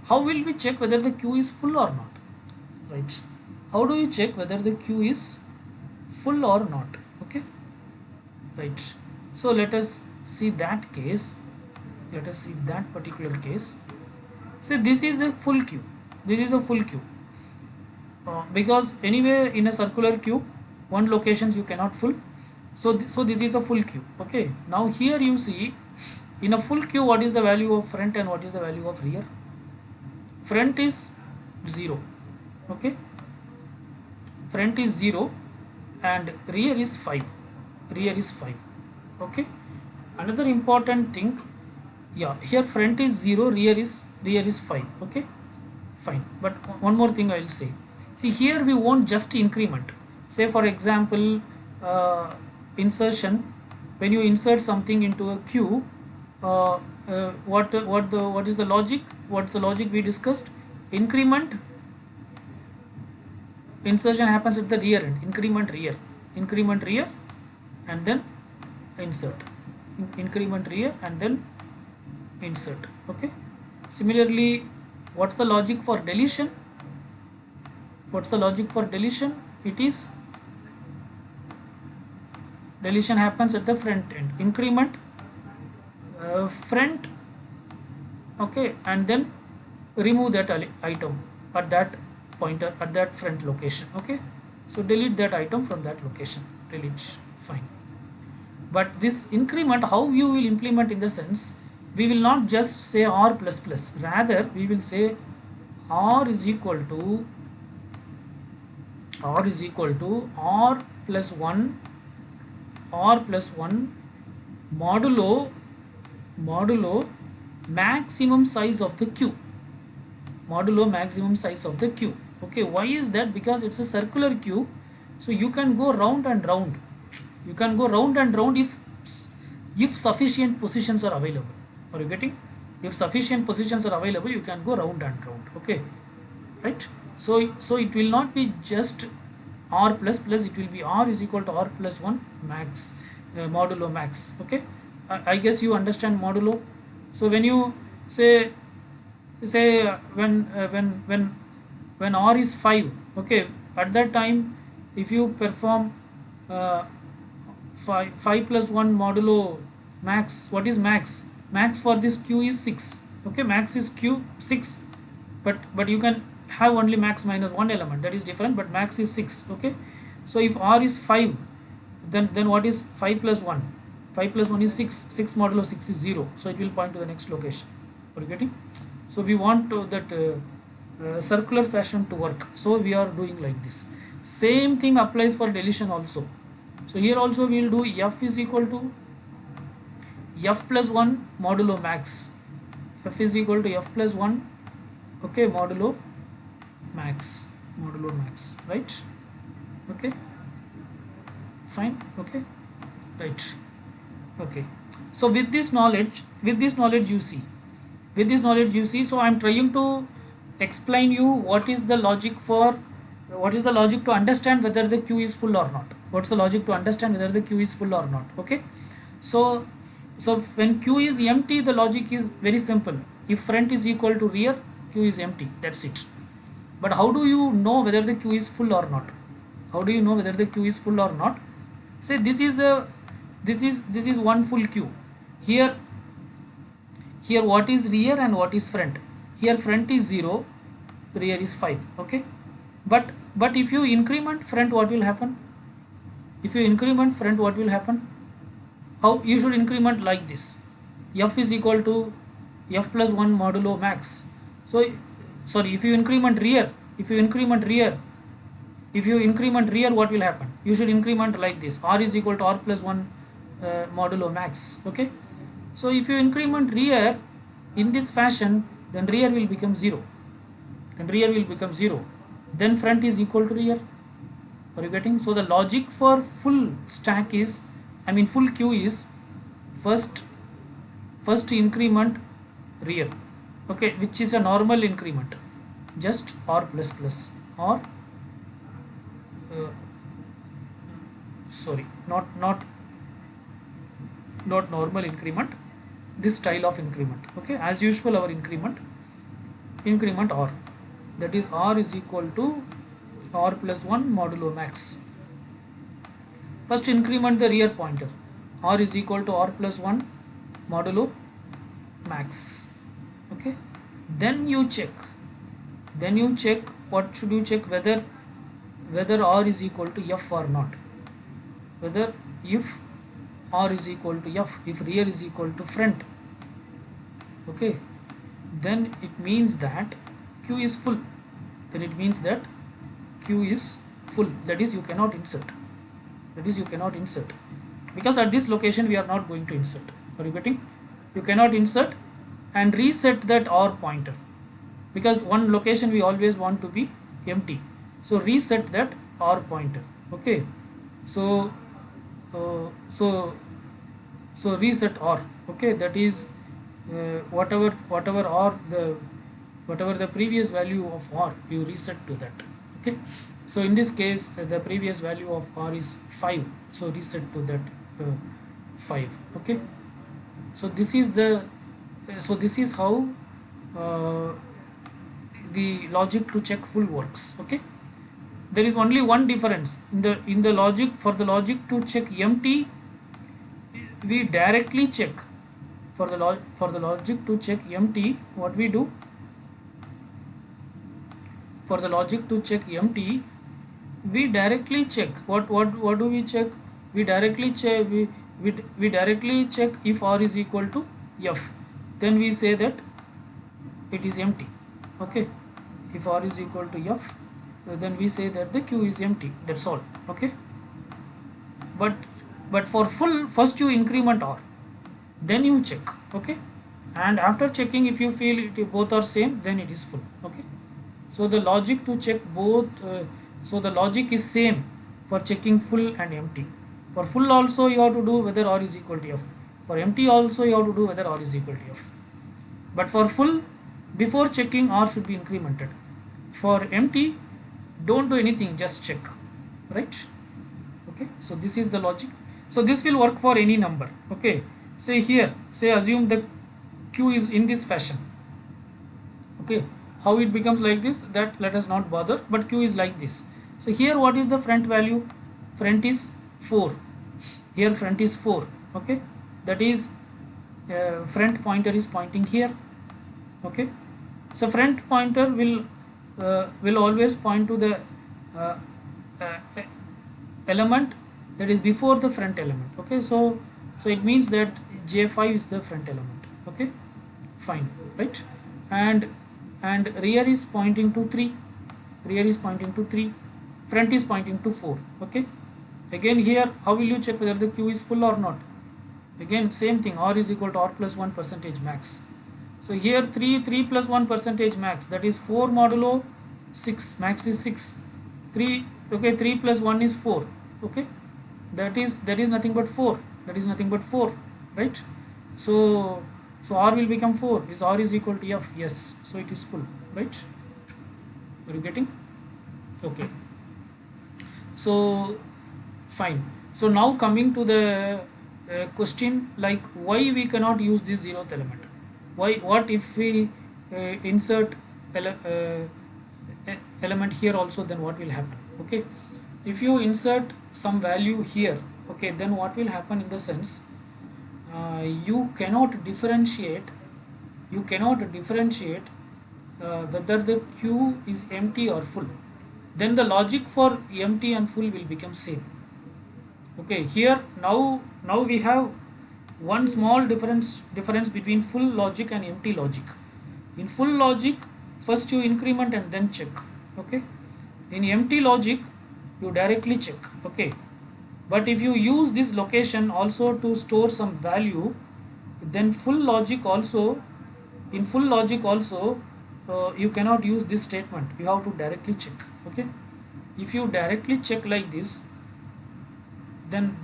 how will we check whether the queue is full or not? Right, how do you check whether the queue is full or not? Okay, right, so let us see that case. Let us see that particular case. See, this is a full queue. This is a full queue. Because anyway in a circular queue, one locations you cannot full. So this is a full queue. Okay, now here you see, in a full queue, what is the value of front and what is the value of rear? Front is 0. Okay, front is 0 and rear is 5. Rear is 5. Okay, another important thing, yeah, here front is 0, rear is 5. Okay, fine, but one more thing I will say. See, here we want just increment. Say for example, insertion, when you insert something into a queue, what is the logic? What's the logic we discussed? Increment, insertion happens at the rear end, increment rear and then insert, increment rear and then insert. Okay, similarly, what's the logic for deletion? What's the logic for deletion? It is deletion happens at the front end, increment front, okay, and then remove that item at that pointer, at that front location. Okay, so delete that item from that location, delete, fine. But this increment, how you will implement, in the sense, we will not just say r plus plus, rather we will say r is equal to r plus 1 modulo maximum size of the queue, Okay, why is that? Because it's a circular queue, so you can go round and round, if sufficient positions are available. Are you getting? If sufficient positions are available, you can go round and round. Okay, right? So it will not be just r plus plus, it will be r is equal to r plus 1 max, modulo max. Okay, I guess you understand modulo. So when you say when r is 5, okay, at that time if you perform 5 plus 1 modulo max, what is max? Max for this queue is 6. Okay, max is queue 6, but you can have only max minus 1 element, that is different, but max is 6. Okay, so if r is 5, then what is 5 plus 1? 5 plus 1 is 6. 6 modulo 6 is 0, so it will point to the next location. Are you getting? So we want that circular fashion to work, so we are doing like this. Same thing applies for deletion also. So here also we will do f is equal to f plus 1 modulo max. F is equal to f plus 1, okay, modulo max, right? Okay, fine. Okay, right. Okay, so with this knowledge you see, so I am trying to explain you what is the logic to understand whether the queue is full or not. What's the logic to understand whether the queue is full or not? Okay, so when queue is empty, the logic is very simple. If front is equal to rear, queue is empty, that's it. But how do you know whether the queue is full or not? Say this is one full queue. Here what is rear and what is front? Here front is 0, rear is 5. Okay, but if you increment front, what will happen? How you should increment? Like this: f is equal to f plus 1 modulo max. So sorry, if you increment rear, what will happen? You should increment like this: r is equal to r plus 1 modulo max. Okay, so if you increment rear in this fashion, then rear will become 0. Then front is equal to rear. Are you getting? So the logic for full stack is, full queue is first increment rear, okay, which is a normal increment, just r plus plus, or sorry, not normal increment, this style of increment. Okay, as usual our increment increment r, that is r is equal to r plus 1 modulo max. First increment the rear pointer, r is equal to r plus 1 modulo max. Okay, then you check what should you check, whether r is equal to f or not, whether if r is equal to f, if rear is equal to front, okay, then it means that q is full, then it means that q is full, that is you cannot insert, because at this location we are not going to insert. Are you getting? You cannot insert and reset that r pointer, because one location we always want to be empty, so reset that r pointer. Okay, so so reset r, okay, that is whatever the previous value of r, you reset to that. Okay, so in this case the previous value of r is 5, so reset to that 5. Okay, so this is how the logic to check full works. Okay, there is only one difference in the logic. For the logic to check empty, we directly check. For the logic to check empty, what we do? For the logic to check empty, we directly check. What do we check? We directly check. We directly check if r is equal to f. Then we say that it is empty. Okay, if r is equal to f, then we say that the q is empty. That's all. Okay, but for full, first you increment r, then you check. Okay, and after checking, if you feel both are same, then it is full. Okay, so the logic to check both, so the logic is same for checking full and empty. For full also you have to do whether r is equal to f, for empty also you have to do whether r is equal to f. But for full, before checking r should be incremented. For empty, don't do anything, just check, right? Okay, so this is the logic. So this will work for any number. Okay, say here, say assume the q is in this fashion. Okay, how it becomes like this, that let us not bother, but q is like this. So here what is the front value? Front is 4. Here front is 4. Okay, that is front pointer is pointing here. Okay, so front pointer will always point to the element that is before the front element. Okay, so it means that j5 is the front element. Okay, fine, right? And rear is pointing to 3, front is pointing to 4. Okay, again here how will you check whether the q is full or not? Again same thing, r is equal to r plus 1 percentage max. So here 3 plus 1 percentage max, that is 4 modulo 6, max is 6. 3, okay, 3 plus 1 is 4. Okay, that is nothing but 4, right? So r will become 4. Is r is equal to f? Yes, so it is full, right? Are you getting? Okay, so fine. So now coming to the question, like why we cannot use this 0th element? What if we insert element here also, then what will happen? Okay, if you insert some value here, okay, then what will happen in the sense, you cannot differentiate whether the q is empty or full. Then the logic for empty and full will become same. Okay, here now we have one small difference between full logic and empty logic. In full logic, first you increment and then check. Okay, in empty logic you directly check. Okay, but if you use this location also to store some value, then in full logic also you cannot use this statement, you have to directly check. Okay, if you directly check like this, then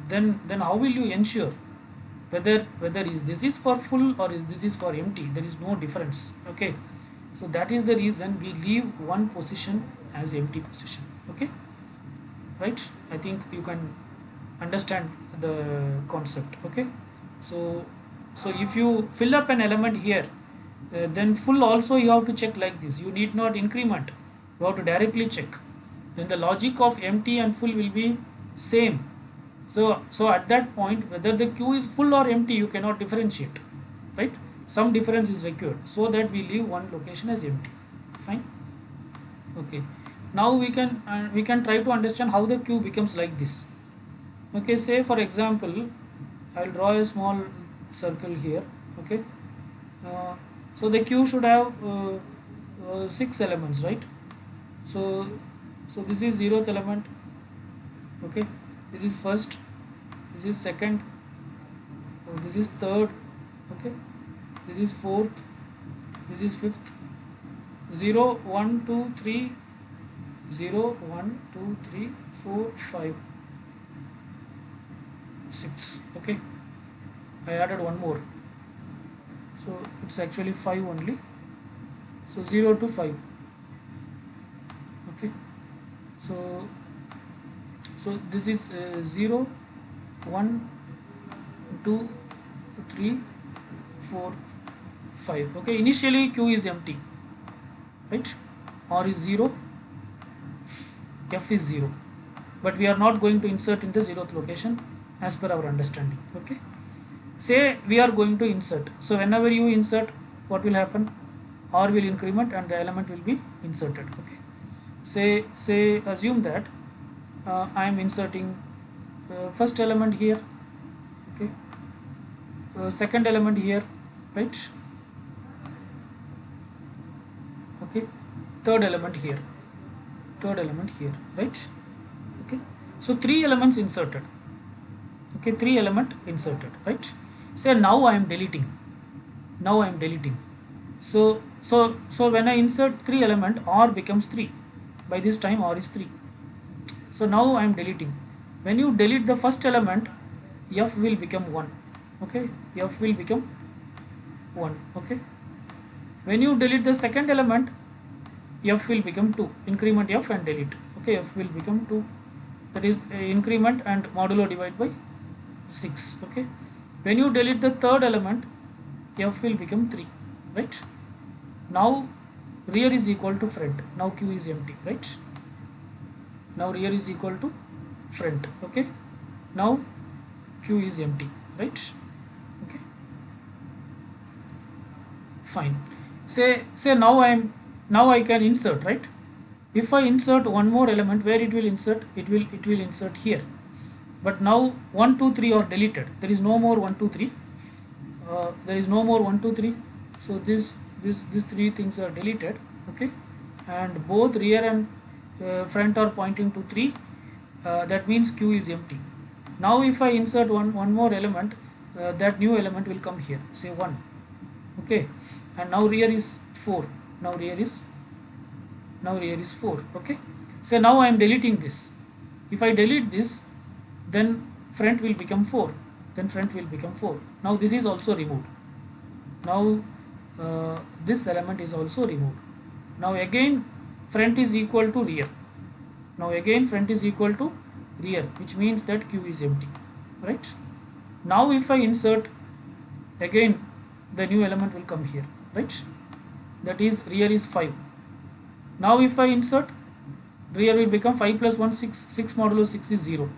how will you ensure whether this is for full or this is for empty? There is no difference. Okay, so that is the reason we leave one position as empty position. Okay, right? I think you can understand the concept. Okay, so if you fill up an element here, then full also you have to check like this. You need not increment, you have to directly check. Then the logic of empty and full will be same. So at that point, whether the queue is full or empty, you cannot differentiate, right? Some difference is required, so that we leave one location as empty. Fine. Okay. Now we can try to understand how the queue becomes like this. Okay. Say for example, I will draw a small circle here. Okay. Uh, so the queue should have 6 elements, right? So this is 0th element. Okay. This is first. This is second. This is third. Okay. This is fourth. This is fifth. 0 1 2 3 0 1 2 3 4 5 6. Okay. I added one more, so it's actually 5 only. So 0 to 5. Okay. So this is 0 1 2 3 4 5. Okay. Initially queue is empty, right? R is 0, F is 0, but we are not going to insert in the 0th location as per our understanding. Okay. Say we are going to insert. So whenever you insert, what will happen? R will increment and the element will be inserted. Okay. Say assume that I am inserting first element here. Okay. Second element here, right? Okay. Third element here. Third element here, right? Okay. So 3 elements inserted. Okay, 3 element inserted, right? Say now I am deleting. Now I am deleting. So when I insert 3 element, R becomes 3. By this time R is 3. So now I am deleting. When you delete the first element, F will become 1. Okay, F will become 1. Okay. When you delete the second element, F will become 2. Increment F and delete. Okay, F will become 2. That is increment and modulo divide by 6. Okay. When you delete the third element, F will become 3. Right. Now rear is equal to front. Now Q is empty. Right. Now rear is equal to front. Okay. Now Q is empty. Right. Okay. Fine. Say now I can insert, right? If I insert one more element, where it will insert? It will insert here. But now 1 2 3 are deleted. There is no more 1 2 3. There is no more 1 2 3. So these 3 things are deleted. Okay. And both rear and front are pointing to 3. That means Q is empty. Now if I insert one more element, that new element will come here. Say 1. Okay. And now rear is 4. Now rear is 4. Okay. So now I am deleting this. If I delete this, then front will become 4. Then front will become 4. Now this is also removed. Now this element is also removed. Now again front is equal to rear. Now again front is equal to rear, which means that Q is empty. Right. Now if I insert, again the new element will come here. Right. That is rear is 5. Now if I insert, rear will become 5 plus 1 6. 6 modulo 6 is 0.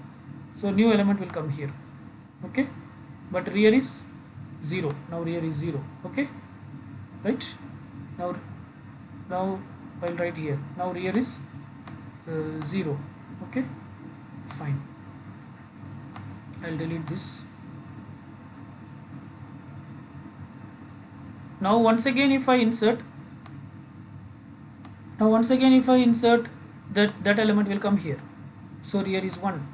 So new element will come here. Okay. But rear is 0. Now rear is 0. Okay. Right. Now I'll write here. Now rear is 0. Okay. Fine. I'll delete this. Now once again if I insert, that element will come here. So rear is 1.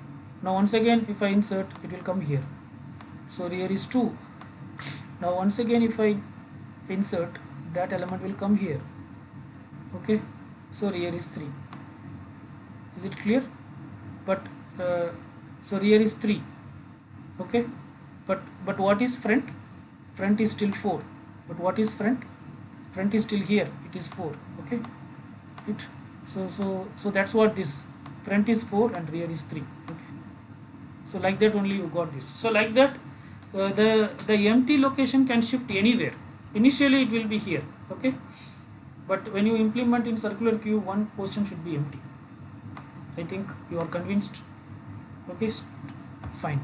Now once again if I insert, it will come here. So rear is 2. Now once again if I insert, that element will come here. Okay. So rear is 3. Is it clear? But so rear is 3. Okay. But what is front? Front is still 4. But what is front? Front is still here. It is 4. Okay. So that's what this front is 4 and rear is 3. Okay. So like that only you got this. So like that the empty location can shift anywhere. initially it will be here, okay, but when you implement in circular queue, one position should be empty. I think you are convinced. Okay, fine.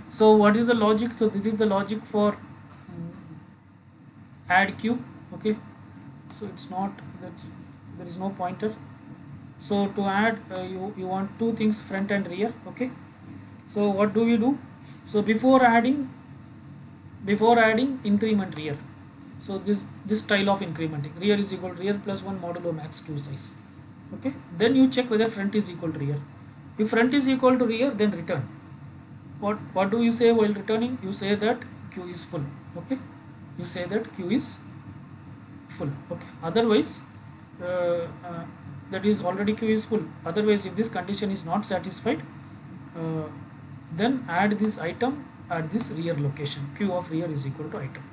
So what is the logic? So this is the logic for add queue. Okay, so it's not that there is no pointer. So to add, you want two things, front and rear. Okay, so what do we do? So before adding increment rear. So this style of incrementing, rear is equal to rear plus 1 modulo max queue size. Okay, then you check whether front is equal to rear. If front is equal to rear, then return. What do you say while returning? You say that queue is full. Okay, you say that queue is full. Okay, otherwise that is already queue is full. Otherwise, if this condition is not satisfied, then add this item at this rear location. Queue of rear is equal to item.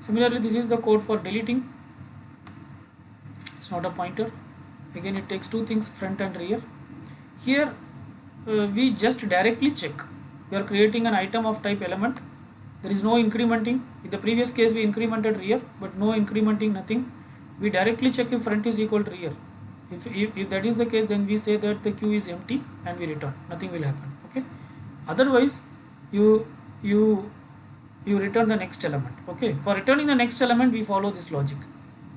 Similarly, this is the code for deleting. It's not a pointer. Again, it takes two things, front and rear. Here we just directly check. We are creating an item of type element. There is no incrementing. In the previous case we incremented rear, but no incrementing, nothing. We directly check if front is equal to rear. If that is the case, then we say that the queue is empty and we return. Nothing will happen. Okay. Otherwise, you return the next element. Okay. For returning the next element, we follow this logic.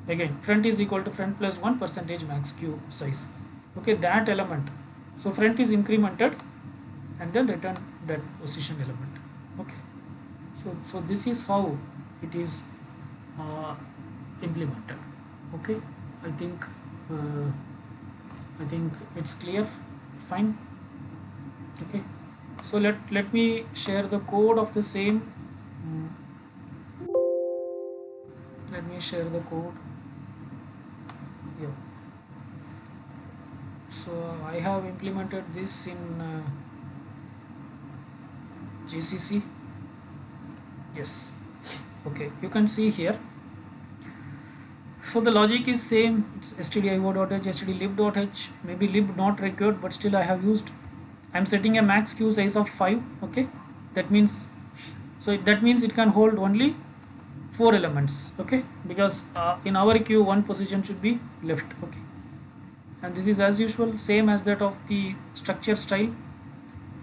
Again, front is equal to front plus 1 percentage max queue size. Okay, that element. So front is incremented and then return that position element. Okay. So this is how it is implemented. Okay. I think it's clear. Fine. Okay. So let me share the code of the same. Let me share the code. Yeah. So I have implemented this in GCC. Yes. Okay. You can see here. So the logic is same. It's stdio.h, stdlib.h, maybe lib not required, but still I have used. I'm setting a max queue size of 5. Okay. That means it can hold only 4 elements. Okay, because in our queue one position should be left. Okay, and this is as usual same as that of the structure style,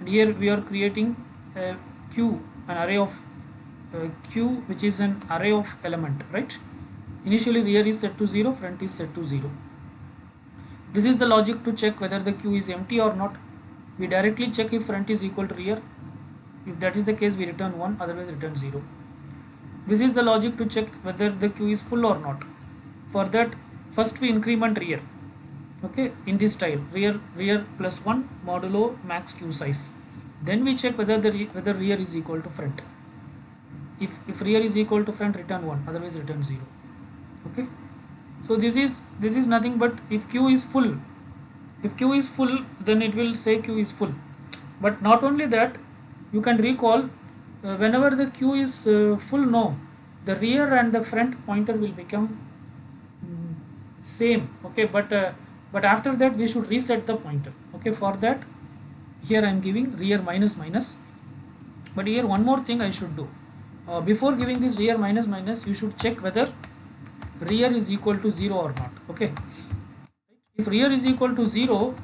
and here we are creating a queue, an array of queue which is an array of element, right? Initially rear is set to 0, front is set to 0. This is the logic to check whether the queue is empty or not. We directly check if front is equal to rear. If that is the case, we return 1, otherwise return 0. This is the logic to check whether the queue is full or not. For that, first we increment rear. Okay, in this style, rear plus 1 modulo max queue size. Then we check whether whether rear is equal to front. If rear is equal to front, return 1, otherwise return 0. Okay, so this is nothing but if queue is full. If queue is full, then it will say queue is full. But not only that, you can recall whenever the queue is full, no, the rear and the front pointer will become same. Okay, but after that we should reset the pointer. Okay, for that here I am giving rear minus minus. But here one more thing I should do. Before giving this rear minus minus, you should check whether rear is equal to 0 or not. Okay, if rear is equal to 0,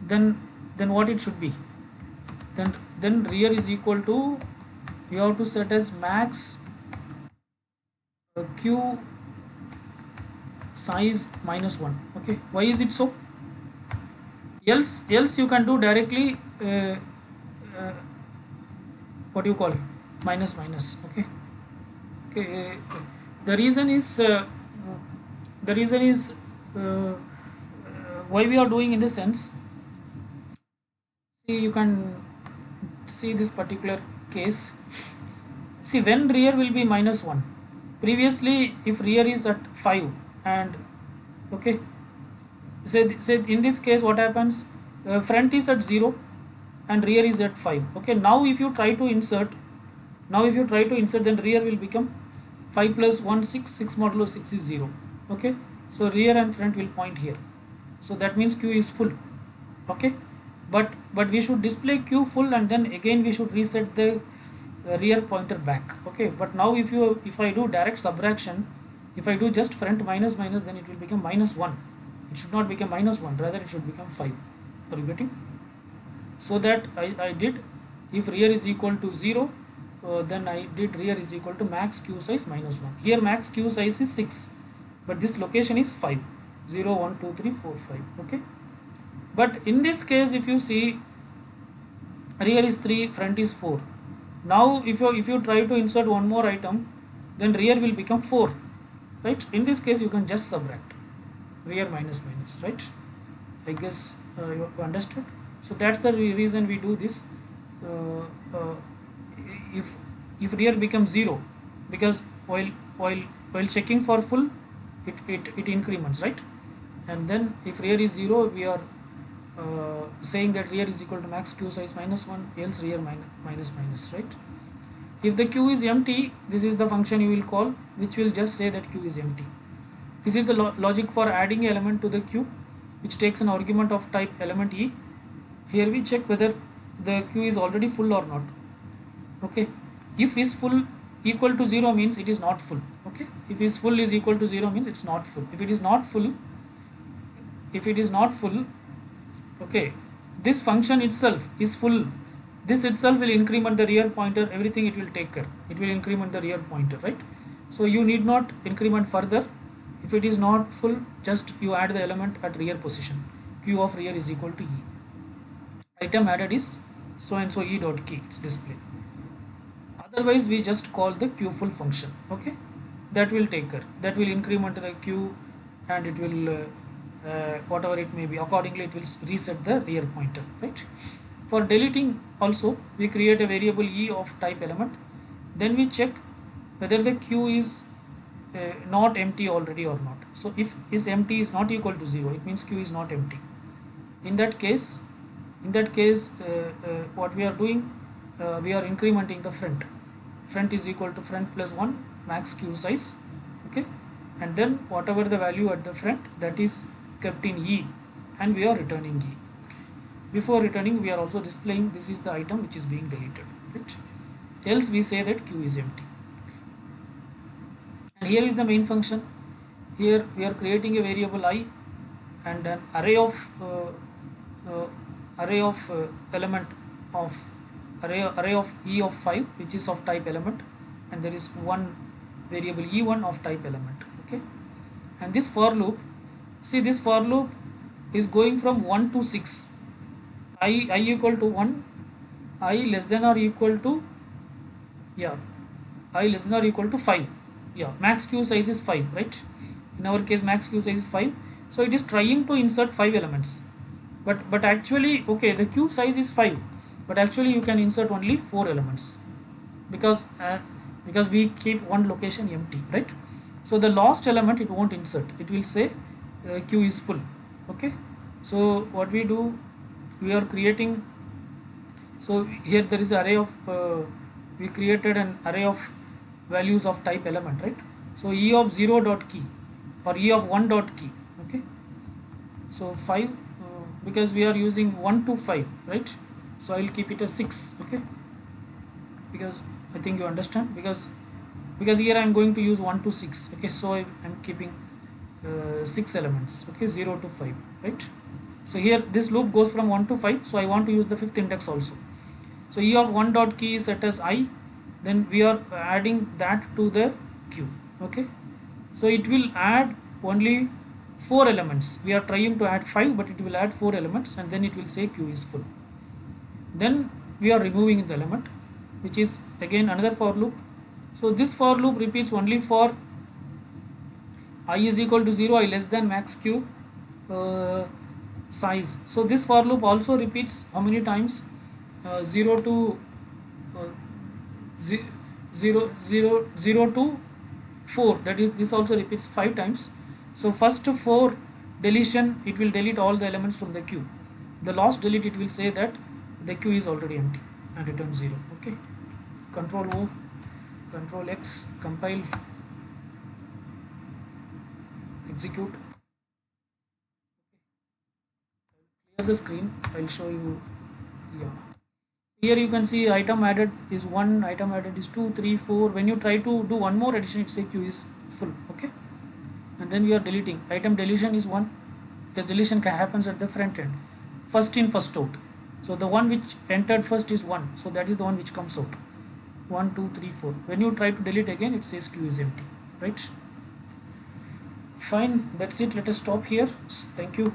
then what it should be? Then rear is equal to, you have to set as max queue size minus 1. Okay, why is it so? Else you can do directly what do you call minus minus. Okay, the reason is why we are doing in this sense. See, you can see this particular case. See, when rear will be minus 1, previously if rear is at 5 and okay, say in this case what happens, front is at 0 and rear is at 5. Okay, now if you try to insert, then rear will become 5 plus 1 6 modulo 6 is 0. Okay, so rear and front will point here, so that means queue is full. Okay, but we should display queue full and then again we should reset the rear pointer back. Okay, but now if I do direct subtraction, if I do just front minus minus, then it will become -1. It should not become -1, rather it should become 5. Are you getting? So that I did, if rear is equal to 0, then I did rear is equal to max queue size -1. Here max queue size is 6, but this location is 5. 0, 1, 2, 3, 4, 5. Okay, but in this case, if you see, rear is 3, front is 4. Now if you try to insert one more item, then rear will become 4, right? In this case, you can just subtract rear minus minus, right? I guess you understood. So that's the reason we do this. uh, uh, if rear becomes 0, because while checking for full, it increments, right? And then if rear is 0, we are saying that rear is equal to max queue size -1, else rear minus minus, right? If the queue is empty, this is the function you will call, which will just say that queue is empty. This is the logic for adding element to the queue, which takes an argument of type element e. Here we check whether the queue is already full or not. Okay, if is full equal to 0 means it is not full. Okay, if is full is equal to 0 means it's not full. If it is not full, okay, this function itself is full. This itself will increment the rear pointer, everything it will take care. It will increment the rear pointer, right? So you need not increment further. If it is not full, just you add the element at rear position. Q of rear is equal to E. Item added is so and so E dot key, it's display. Otherwise we just call the Q full function. Okay, that will take care, that will increment the Q, and it will whatever it may be, accordingly it will reset the rear pointer, right? For deleting also, we create a variable E of type element, then we check whether the Q is not empty already or not. So if is empty is not equal to 0, it means Q is not empty. In that case, what we are doing, we are incrementing the front is equal to front plus 1 max queue size. Okay, and then whatever the value at the front, that is kept in E, and we are returning E. Before returning, we are also displaying this is the item which is being deleted, right? Else we say that queue is empty. And here is the main function. Here we are creating a variable I and an array of element of array of E of 5, which is of type element, and there is one variable E1 of type element. Okay, and this for loop, see, this for loop is going from 1 to 6. I equal to 1, I less than or equal to, yeah, I less than or equal to 5. Yeah, max queue size is 5, right? In our case, max queue size is 5. So it is trying to insert 5 elements. But actually, okay, the queue size is 5, but actually you can insert only 4 elements, because we keep one location empty, right? So the last element it won't insert. It will say queue is full. Okay. So what we do, we are creating. So here there is array of we created an array of values of type element, right? So E of 0 dot key or E of 1 dot key. Okay, so 5, because we are using 1 to 5, right? So I will keep it as 6. Okay, because I think you understand, because here I am going to use 1 to 6. Okay, so I am keeping 6 elements. Okay, 0 to 5, right? So here this loop goes from 1 to 5, so I want to use the 5th index also. So E of 1 dot key is set as I, then we are adding that to the queue. Okay, so it will add only 4 elements. We are trying to add 5, but it will add 4 elements, and then it will say queue is full. Then we are removing the element, which is again another for loop. So this for loop repeats only for I is equal to 0, I less than max queue size. So this for loop also repeats how many times? 0 to uh, 0 to 4, that is, this also repeats 5 times. So first 4 deletion, it will delete all the elements from the queue. The last delete, it will say that the queue is already empty and return 0. Okay, Control O, Control X, compile, execute. Clear the screen, I'll show you. Yeah, Here you can see item added is 1, item added is 2, 3, 4. When you try to do one more addition, it say queue is full. Okay, and then you are deleting. Item deletion is 1 because deletion happens at the front end, first in first out. So the one which entered first is 1, so that is the one which comes out. 1, 2, 3, 4. When you try to delete again, it says queue is empty, right? Fine, that's it. Let us stop here. Thank you.